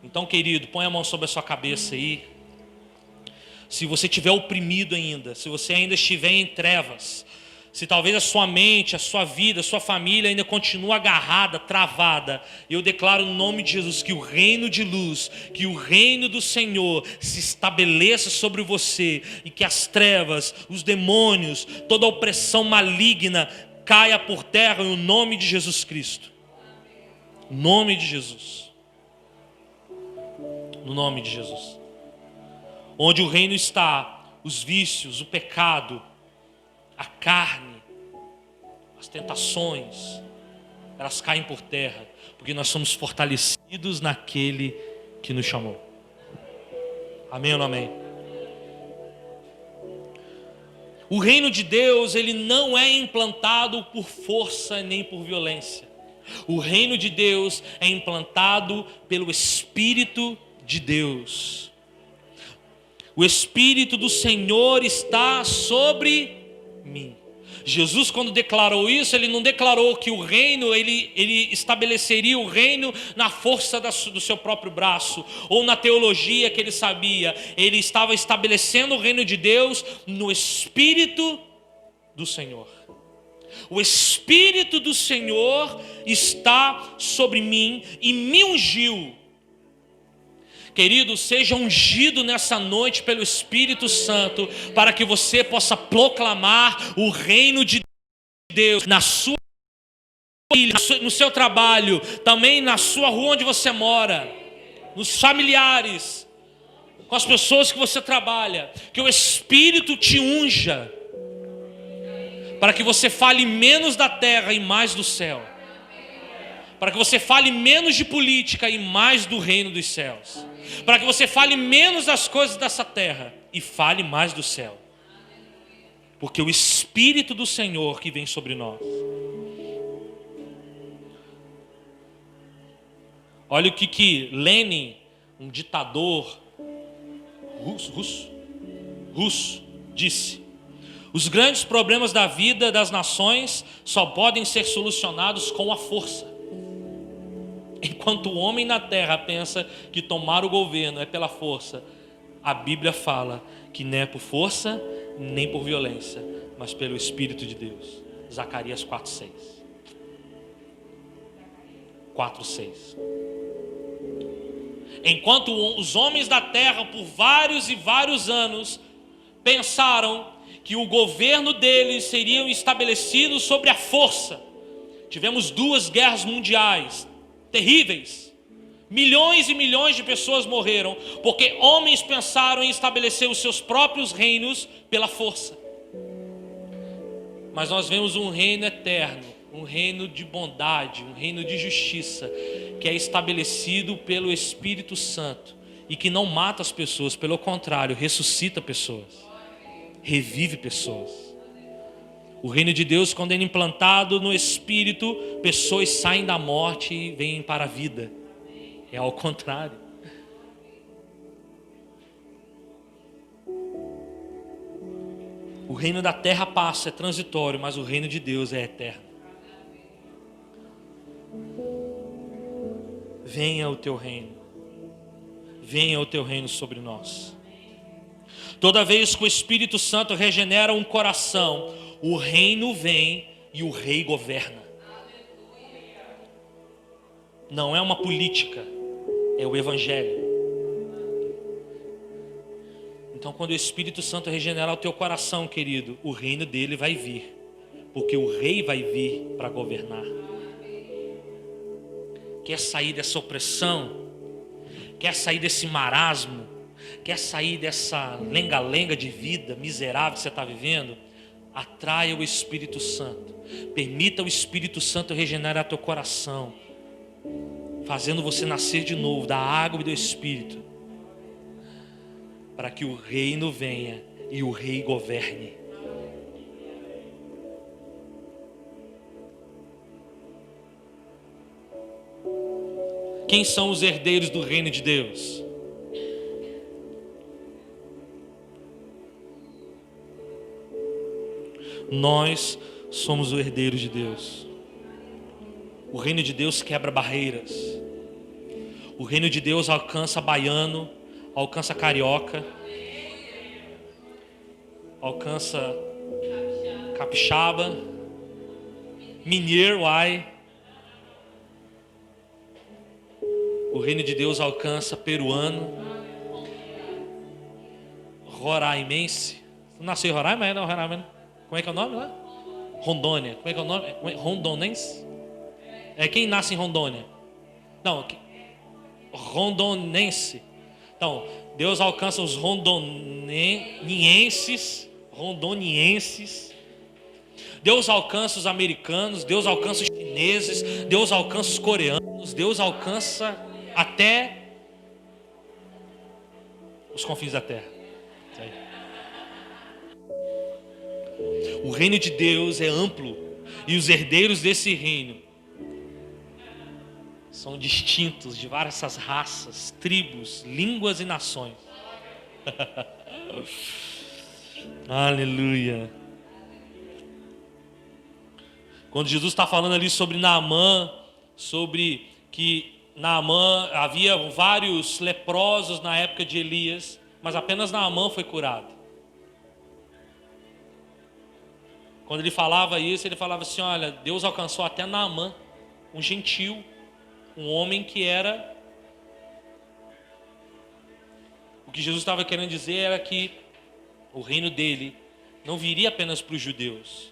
Então, querido, põe a mão sobre a sua cabeça aí. Se você estiver oprimido ainda, se você ainda estiver em trevas, se talvez a sua mente, a sua vida, a sua família ainda continua agarrada, travada, eu declaro no nome de Jesus que o reino de luz, que o reino do Senhor se estabeleça sobre você e que as trevas, os demônios, toda a opressão maligna caia por terra no nome de Jesus Cristo. No nome de Jesus. No nome de Jesus. Onde o reino está, os vícios, o pecado, a carne, as tentações, elas caem por terra, porque nós somos fortalecidos naquele que nos chamou. Amém ou não amém? O reino de Deus, ele não é implantado por força nem por violência. O reino de Deus é implantado pelo Espírito de Deus. O Espírito do Senhor está sobre mim. Jesus, quando declarou isso, ele não declarou que o reino, ele estabeleceria o reino na força do seu próprio braço, ou na teologia que ele sabia. Ele estava estabelecendo o reino de Deus no Espírito do Senhor. O Espírito do Senhor está sobre mim e me ungiu. Querido, seja ungido nessa noite pelo Espírito Santo, para que você possa proclamar o reino de Deus na sua família, no seu trabalho, também na sua rua onde você mora, nos familiares, com as pessoas que você trabalha. Que o Espírito te unja, para que você fale menos da terra e mais do céu, para que você fale menos de política e mais do reino dos céus, para que você fale menos das coisas dessa terra e fale mais do céu, porque o Espírito do Senhor que vem sobre nós. Olha o que Lenin, um ditador russo, disse: os grandes problemas da vida das nações só podem ser solucionados com a força. Enquanto o homem na terra pensa que tomar o governo é pela força, a Bíblia fala que não é por força nem por violência, mas pelo Espírito de Deus. Zacarias 4:6. 4:6. Enquanto os homens da terra por vários e vários anos pensaram que o governo deles seria estabelecido sobre a força, tivemos 2 guerras mundiais terríveis. Milhões e milhões de pessoas morreram porque homens pensaram em estabelecer os seus próprios reinos pela força. Mas nós vemos um reino eterno, um reino de bondade, um reino de justiça, que é estabelecido pelo Espírito Santo e que não mata as pessoas, pelo contrário, ressuscita pessoas, revive pessoas. O reino de Deus, quando é implantado no Espírito, pessoas saem da morte e vêm para a vida. É ao contrário. O reino da terra passa, é transitório, mas o reino de Deus é eterno. Venha o teu reino. Venha o teu reino sobre nós. Toda vez que o Espírito Santo regenera um coração, o reino vem e o rei governa. Não é uma política, é o Evangelho. Então, quando o Espírito Santo regenerar o teu coração, querido, o reino dele vai vir, porque o rei vai vir para governar. Quer sair dessa opressão? Quer sair desse marasmo? Quer sair dessa lenga-lenga de vida miserável que você está vivendo? Atraia o Espírito Santo. Permita o Espírito Santo regenerar teu coração, fazendo você nascer de novo da água e do Espírito, para que o reino venha e o rei governe. Quem são os herdeiros do reino de Deus? Nós somos o herdeiro de Deus. O reino de Deus quebra barreiras. O reino de Deus alcança baiano, alcança carioca, alcança capixaba, mineiro, O reino de Deus alcança peruano, roraimense. Nasceu em Roraima, não, Roraima. Como é que é o nome lá? Rondônia. Como é que é o nome? Rondonense? É quem nasce em Rondônia? Não, rondonense. Então, Deus alcança os rondonienses. Deus alcança os americanos. Deus alcança os chineses. Deus alcança os coreanos. Deus alcança até os confins da terra. Isso aí. O reino de Deus é amplo e os herdeiros desse reino são distintos de várias raças, tribos, línguas e nações. Aleluia. Quando Jesus está falando ali sobre Naamã, sobre que Naamã, havia vários leprosos na época de Elias, mas apenas Naamã foi curado. Quando ele falava isso, ele falava assim, olha, Deus alcançou até Naamã, um gentil, um homem que era... O que Jesus estava querendo dizer era que o reino dele não viria apenas para os judeus.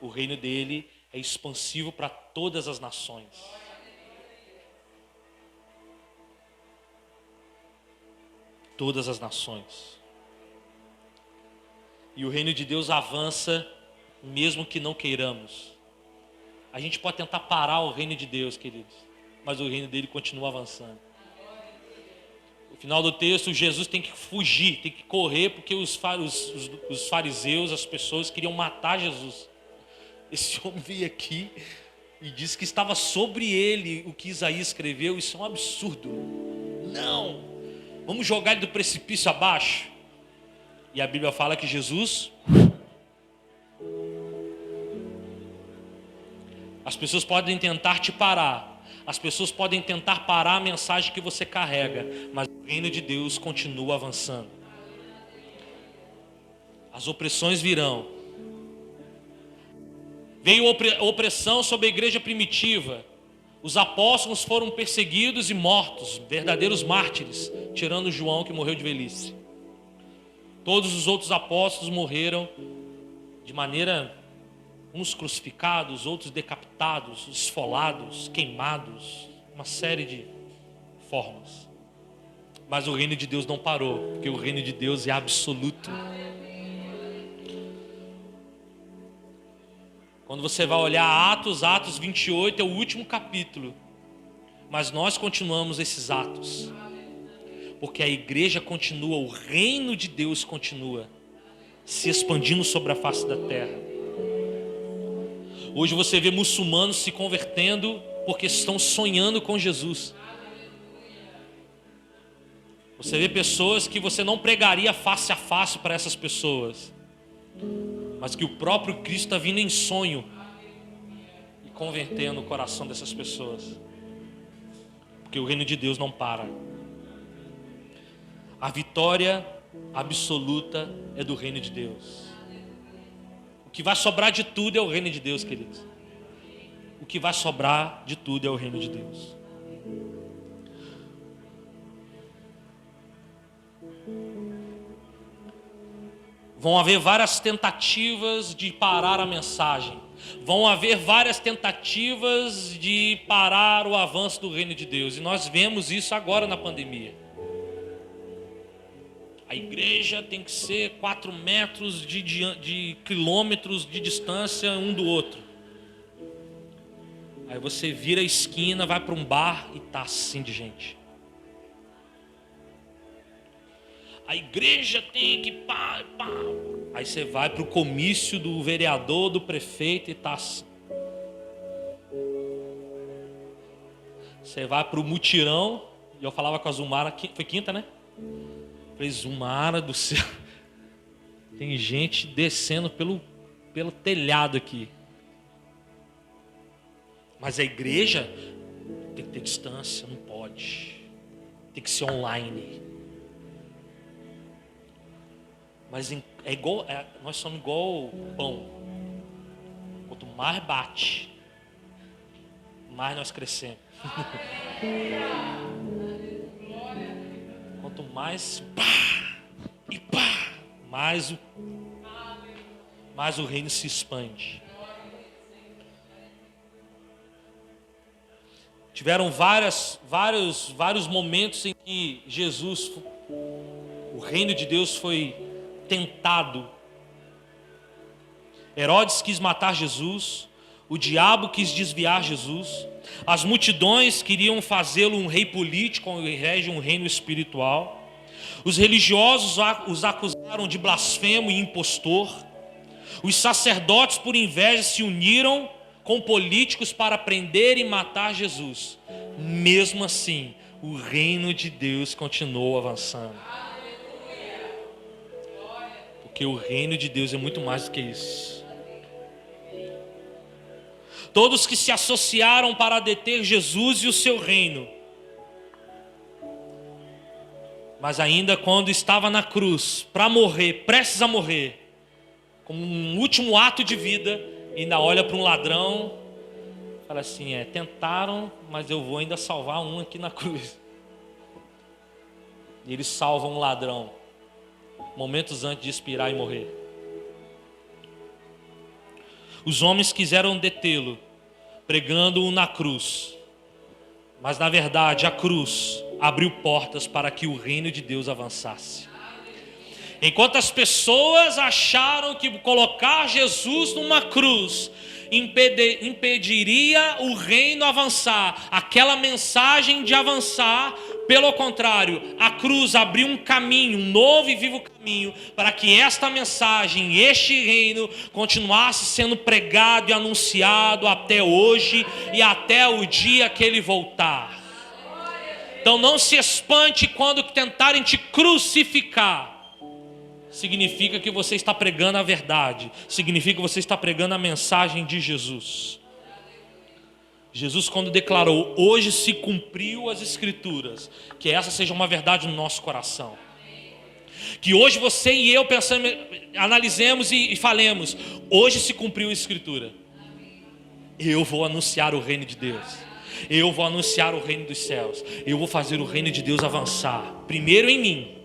O reino dele é expansivo para todas as nações. Todas as nações. E o reino de Deus avança mesmo que não queiramos. A gente pode tentar parar o reino de Deus, queridos, mas o reino dele continua avançando. No final do texto, Jesus tem que fugir, tem que correr, porque os fariseus, as pessoas queriam matar Jesus. Esse homem veio aqui e disse que estava sobre ele o que Isaías escreveu. Isso é um absurdo. Não, vamos jogar ele do precipício abaixo. E a Bíblia fala que Jesus... As pessoas podem tentar te parar. As pessoas podem tentar parar a mensagem que você carrega. Mas o reino de Deus continua avançando. As opressões virão. Veio opressão sobre a igreja primitiva. Os apóstolos foram perseguidos e mortos. Verdadeiros mártires. Tirando João, que morreu de velhice. Todos os outros apóstolos morreram de maneira... Uns crucificados, outros decapitados, esfolados, queimados, uma série de formas. Mas o reino de Deus não parou, porque o reino de Deus é absoluto. Quando você vai olhar Atos 28 é o último capítulo. Mas nós continuamos esses atos. Porque a igreja continua, o reino de Deus continua se expandindo sobre a face da terra. Hoje você vê muçulmanos se convertendo porque estão sonhando com Jesus. Você vê pessoas que você não pregaria face a face para essas pessoas, mas que o próprio Cristo está vindo em sonho e convertendo o coração dessas pessoas. Porque o reino de Deus não para. A vitória absoluta é do reino de Deus. O que vai sobrar de tudo é o reino de Deus, queridos. O que vai sobrar de tudo é o reino de Deus. Vão haver várias tentativas de parar a mensagem. Vão haver várias tentativas de parar o avanço do reino de Deus. E nós vemos isso agora na pandemia. A igreja tem que ser 4 metros de quilômetros de distância um do outro. Aí você vira a esquina, vai para um bar e tá assim de gente. A igreja tem que... Aí você vai para o comício do vereador, do prefeito e tá assim. Você vai para o mutirão, e eu falava com a Zumara, foi quinta, né? Falei, Zumara do céu, tem gente descendo pelo telhado aqui. Mas a igreja tem que ter distância, não pode. Tem que ser online. Mas é igual, nós somos igual pão. Quanto mais bate, mais nós crescemos. Quanto mais pá e pá, mais o reino se expande. Tiveram vários momentos em que Jesus, o reino de Deus foi tentado. Herodes quis matar Jesus, O diabo quis desviar Jesus. As multidões queriam fazê-lo um rei político ao invés de um reino espiritual. Os religiosos os acusaram de blasfemo e impostor. Os sacerdotes, por inveja, se uniram com políticos para prender e matar Jesus. Mesmo assim, o reino de Deus continuou avançando. Porque o reino de Deus é muito mais do que isso. Todos que se associaram para deter Jesus e o seu reino. Mas ainda quando estava na cruz, para morrer, prestes a morrer, como um último ato de vida, ainda olha para um ladrão, fala assim, tentaram, mas eu vou ainda salvar um aqui na cruz. E eles salvam um ladrão, momentos antes de expirar e morrer. Os homens quiseram detê-lo, pregando-o na cruz. Mas na verdade a cruz abriu portas para que o reino de Deus avançasse. Enquanto as pessoas acharam que colocar Jesus numa cruz impediria o reino avançar, aquela mensagem de avançar, pelo contrário, a cruz abriu um caminho, um novo e vivo caminho, para que esta mensagem, este reino, continuasse sendo pregado e anunciado até hoje e até o dia que ele voltar. Então não se espante quando tentarem te crucificar. Significa que você está pregando a verdade. Significa que você está pregando a mensagem de Jesus. Jesus, quando declarou, hoje se cumpriu as Escrituras, que essa seja uma verdade no nosso coração. Que hoje você e eu pensamos, analisemos e falemos, hoje se cumpriu a Escritura. Eu vou anunciar o reino de Deus. Eu vou anunciar o reino dos céus. Eu vou fazer o reino de Deus avançar. Primeiro em mim.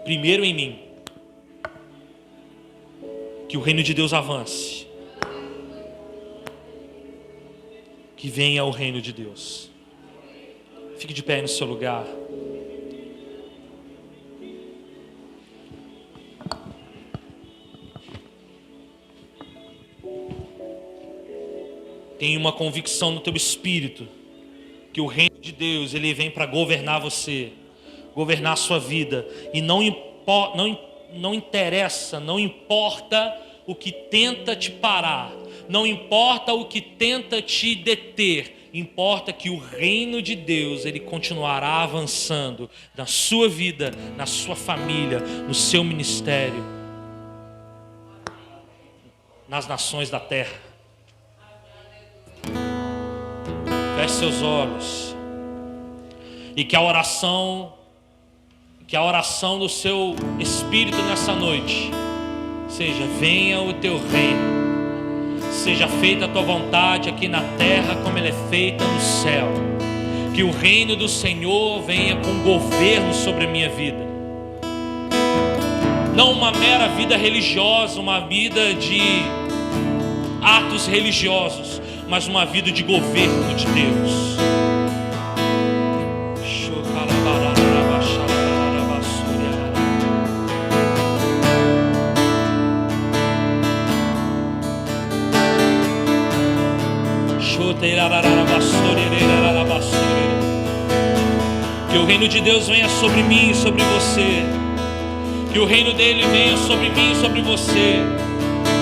Primeiro em mim. Que o reino de Deus avance. Que venha o reino de Deus. Fique de pé aí no seu lugar. Tenha uma convicção no teu espírito que o reino de Deus, ele vem para governar você, governar a sua vida. E não interessa, não importa o que tenta te parar, não importa o que tenta te deter, importa que o reino de Deus, ele continuará avançando na sua vida, na sua família, no seu ministério, nas nações da terra. Feche seus olhos. E que a oração do seu espírito nessa noite seja: venha o teu reino, seja feita a tua vontade aqui na terra como ela é feita no céu. Que o reino do Senhor venha com governo sobre a minha vida. Não uma mera vida religiosa, uma vida de atos religiosos, mas uma vida de governo de Deus. Que o reino de Deus venha sobre mim e sobre você. Que o reino dele venha sobre mim e sobre você.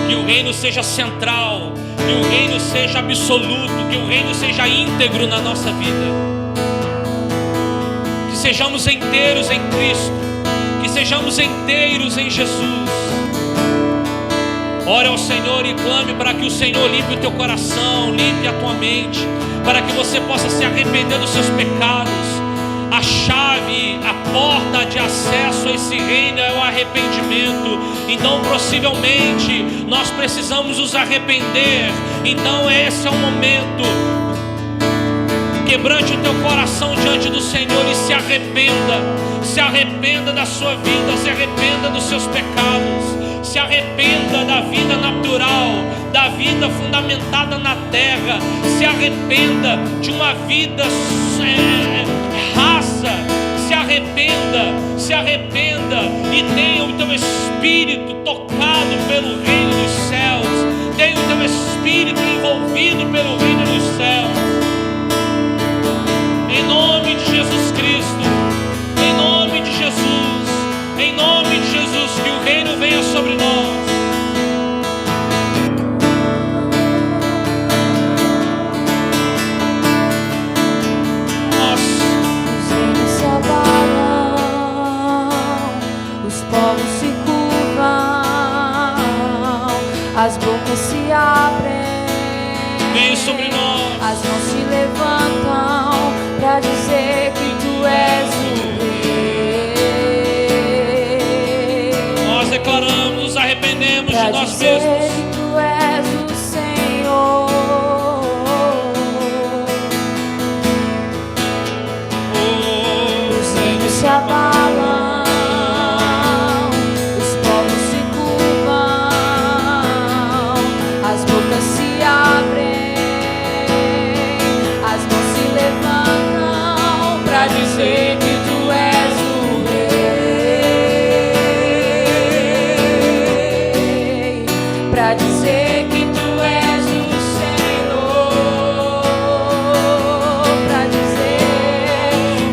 Que o reino seja central. Que o reino seja absoluto. Que o reino seja íntegro na nossa vida. Que sejamos inteiros em Cristo. Que sejamos inteiros em Jesus. Ore ao Senhor e clame para que o Senhor limpe o teu coração, limpe a tua mente, para que você possa se arrepender dos seus pecados. A chave, a porta de acesso a esse reino é o arrependimento. Então, possivelmente, nós precisamos nos arrepender. Então, esse é o momento. Quebrante o teu coração diante do Senhor e se arrependa. Se arrependa da sua vida, se arrependa dos seus pecados. Se arrependa da vida natural, da vida fundamentada na terra. Se arrependa de uma vida rasa. Se arrependa e tenha o teu espírito tocado pelo reino dos céus. Em nome de Jesus Cristo, em nome de Jesus, em nome de Jesus, que o reino venha sobre nós. Os reinos se abalam, os povos se curvam, as bocas se abrem, Venha sobre nós. as mãos se levantam para dizer que tu és o Rei. Nós declaramos, nos arrependemos Pra de nós dizer mesmos. que tu és o Senhor. Os reinos se abalam, os povos se curvam, as bocas se abrem, as mãos se levantam pra dizer que tu és o Rei, pra dizer que tu és o Senhor,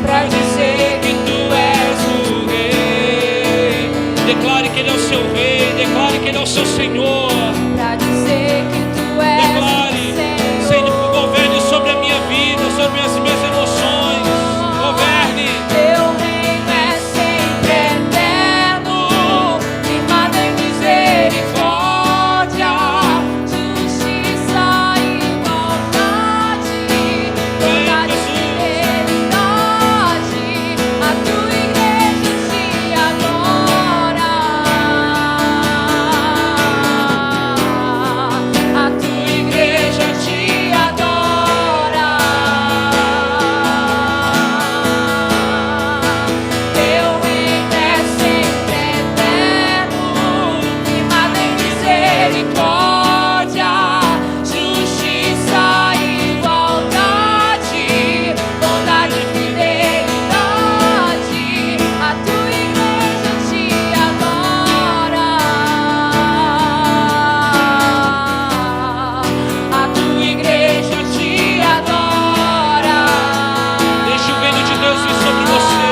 pra dizer Que tu és o Rei. Declare que Ele é o seu Rei, declare que Ele é o seu Senhor. pra dizer que tu és Declare, o Senhor. Senhor, governe sobre a minha vida, sobre as minhas emoções. Governe. Teu reino é sempre eterno, firmado em misericórdia, justiça e bondade, bondade e fidelidade. A tua igreja te adora. A tua igreja te adora. Teu reino é sempre eterno, firmado em misericórdia, justiça e igualdade, bondade e fidelidade. A tua igreja te adora. A tua igreja te adora. Deixa o reino de Deus vir sobre você.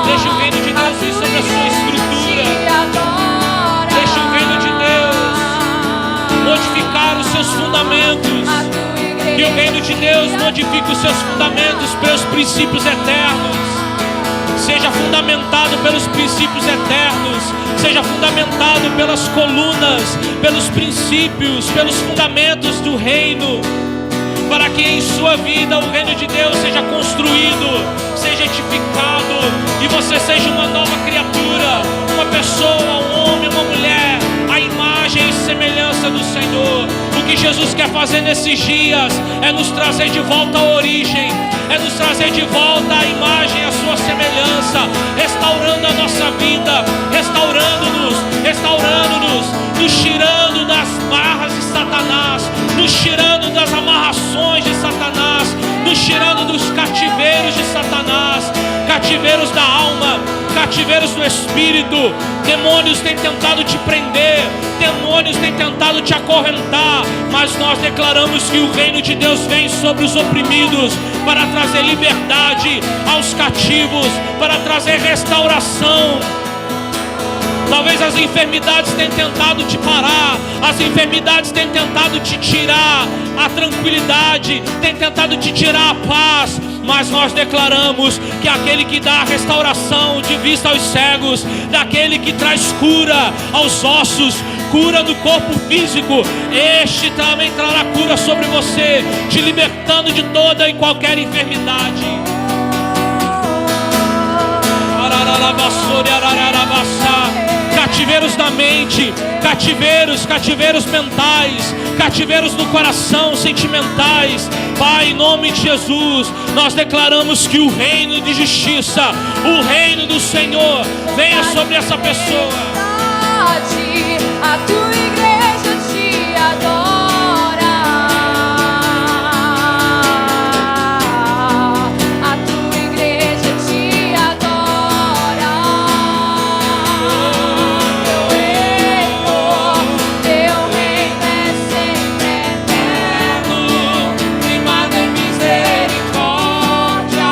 Deixa o reino de Deus vir sobre a sua estrutura. Deixa o reino de Deus modificar os seus fundamentos. Que o reino de Deus modifique os seus fundamentos pelos princípios eternos. Seja fundamentado pelos princípios eternos. Seja fundamentado pelas colunas, pelos princípios, pelos fundamentos do reino. Para que em sua vida o reino de Deus seja construído, seja edificado e você seja uma nova criatura, uma pessoa, um homem, uma mulher, a imagem e semelhança do Senhor. O que Jesus quer fazer nesses dias é nos trazer de volta à origem, é nos trazer de volta à imagem, à sua semelhança, restaurando a nossa vida, restaurando-nos, nos tirando das marras de Satanás, nos tirando das amarrações de Satanás, nos tirando dos cativeiros de Satanás, cativeiros da alma, cativeiros do espírito. Demônios têm tentado te prender, demônios têm tentado te acorrentar, mas nós declaramos que o reino de Deus vem sobre os oprimidos para trazer liberdade aos cativos, para trazer restauração. Talvez as enfermidades tenham tentado te parar, as enfermidades têm tentado te tirar a tranquilidade, têm tentado te tirar a paz, mas nós declaramos que aquele que dá restauração de vista aos cegos, daquele que traz cura aos ossos, cura no corpo físico, este também trará cura sobre você, te libertando de toda e qualquer enfermidade. Cativeiros da mente, cativeiros mentais, cativeiros no coração, sentimentais. Pai, em nome de Jesus, nós declaramos que o reino de justiça, o reino do Senhor, venha sobre essa pessoa. A tua igreja te adora. A tua igreja te adora. Teu reino é sempre eterno, firmado em misericórdia,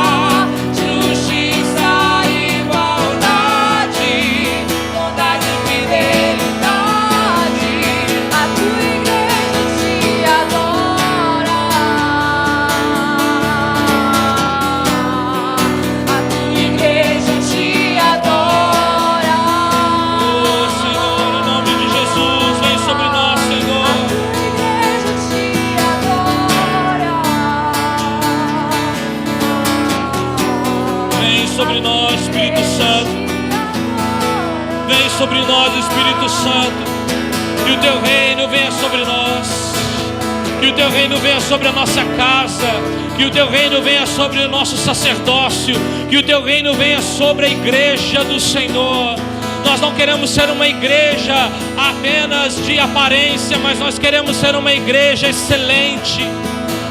sobre nós, Espírito Santo. Vem sobre nós, Espírito Santo. Que o teu reino venha sobre nós. Que o teu reino venha sobre a nossa casa. Que o teu reino venha sobre o nosso sacerdócio. Que o teu reino venha sobre a igreja do Senhor. Nós não queremos ser uma igreja apenas de aparência, mas nós queremos ser uma igreja excelente,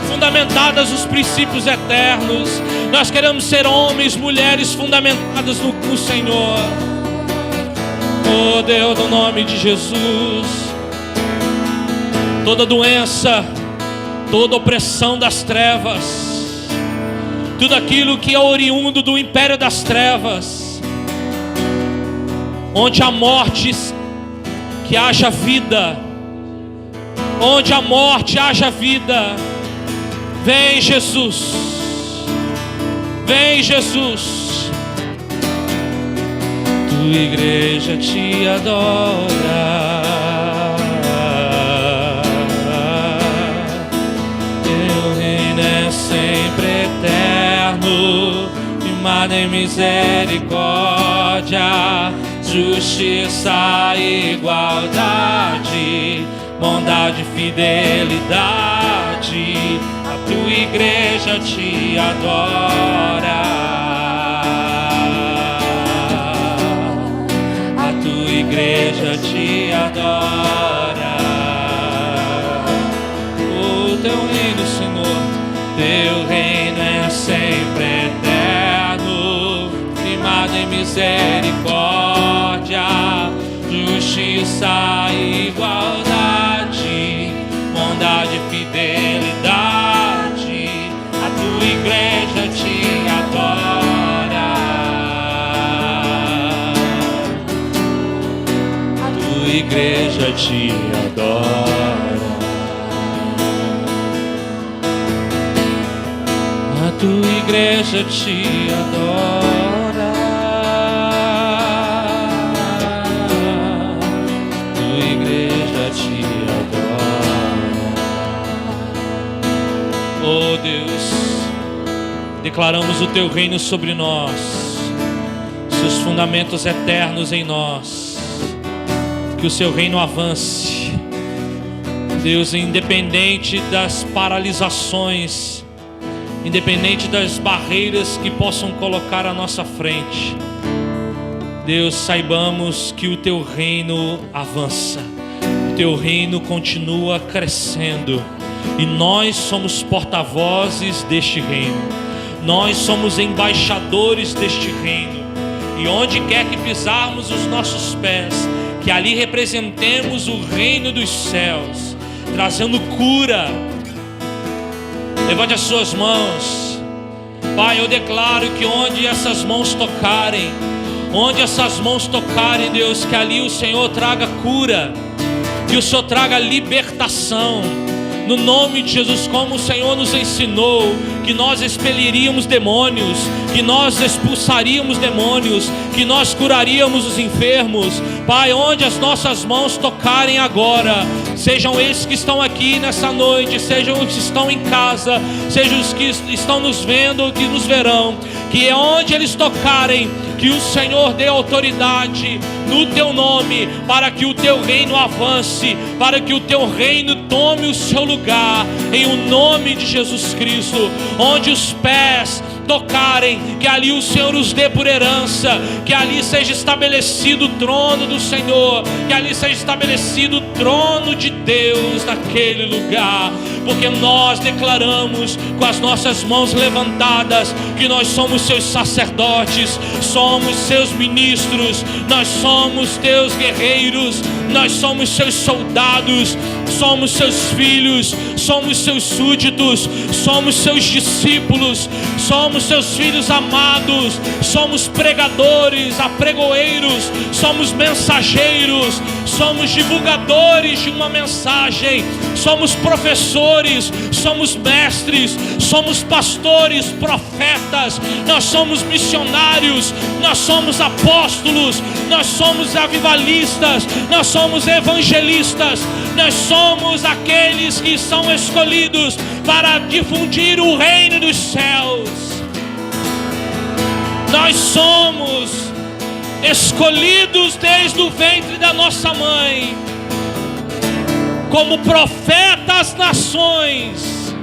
fundamentadas nos princípios eternos. Nós queremos ser homens, mulheres fundamentados no Senhor. Oh Deus, no nome de Jesus, toda doença, toda opressão das trevas, tudo aquilo que é oriundo do império das trevas, onde há morte, que haja vida. Onde há morte, haja vida. Vem Jesus. Vem Jesus. Tua igreja te adora. Teu reino é sempre eterno, firmado em misericórdia, justiça, igualdade, bondade e fidelidade. A tua igreja te adora. A tua igreja te adora. O teu reino, Senhor, teu reino é sempre eterno, firmado em misericórdia, justiça, igualdade, bondade e fidelidade. A tua igreja te adora. A tua igreja te adora. A tua igreja te adora. Oh Deus, declaramos o teu reino sobre nós, seus fundamentos eternos em nós, que o seu reino avance, Deus, independente das paralisações, independente das barreiras que possam colocar à nossa frente. Deus, saibamos que o teu reino avança, o teu reino continua crescendo. E nós somos porta-vozes deste reino. Nós somos embaixadores deste reino. E onde quer que pisarmos os nossos pés, que ali representemos o reino dos céus, trazendo cura. Levante as suas mãos. Pai, eu declaro que onde essas mãos tocarem, Deus, que ali o Senhor traga cura, que o Senhor traga libertação. No nome de Jesus, como o Senhor nos ensinou que nós expeliríamos demônios, que nós expulsaríamos demônios, que nós curaríamos os enfermos. Pai, onde as nossas mãos tocarem agora, sejam esses que estão aqui nessa noite, sejam os que estão em casa, sejam os que estão nos vendo ou que nos verão, que onde eles tocarem, que o Senhor dê autoridade no teu nome, para que o teu reino avance, para que o teu reino tome o seu lugar, em o nome de Jesus Cristo. Onde os pés tocarem, que ali o Senhor os dê por herança, que ali seja estabelecido o trono do Senhor, que ali seja estabelecido o trono de Deus naquele lugar, porque nós declaramos com as nossas mãos levantadas que nós somos seus sacerdotes, somos seus ministros, nós somos teus guerreiros, nós somos seus soldados, somos seus filhos, somos seus súditos, somos seus discípulos, somos seus filhos amados, somos pregadores, apregoeiros, somos mensageiros, somos divulgadores de uma mensagem, somos professores, somos mestres, somos pastores, profetas, nós somos missionários, nós somos apóstolos, nós somos avivalistas, nós somos evangelistas, nós somos aqueles que são escolhidos para difundir o reino dos céus. Nós somos escolhidos desde o ventre da nossa mãe, como profeta às nações,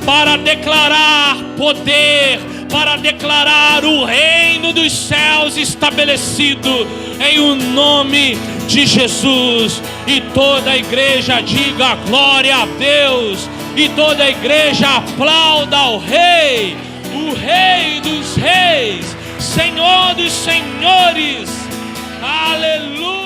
para declarar poder, para declarar o reino dos céus estabelecido em o nome de Jesus. E toda a igreja diga glória a Deus, e toda a igreja aplauda ao Rei, o Rei dos reis, Senhor dos senhores. Aleluia.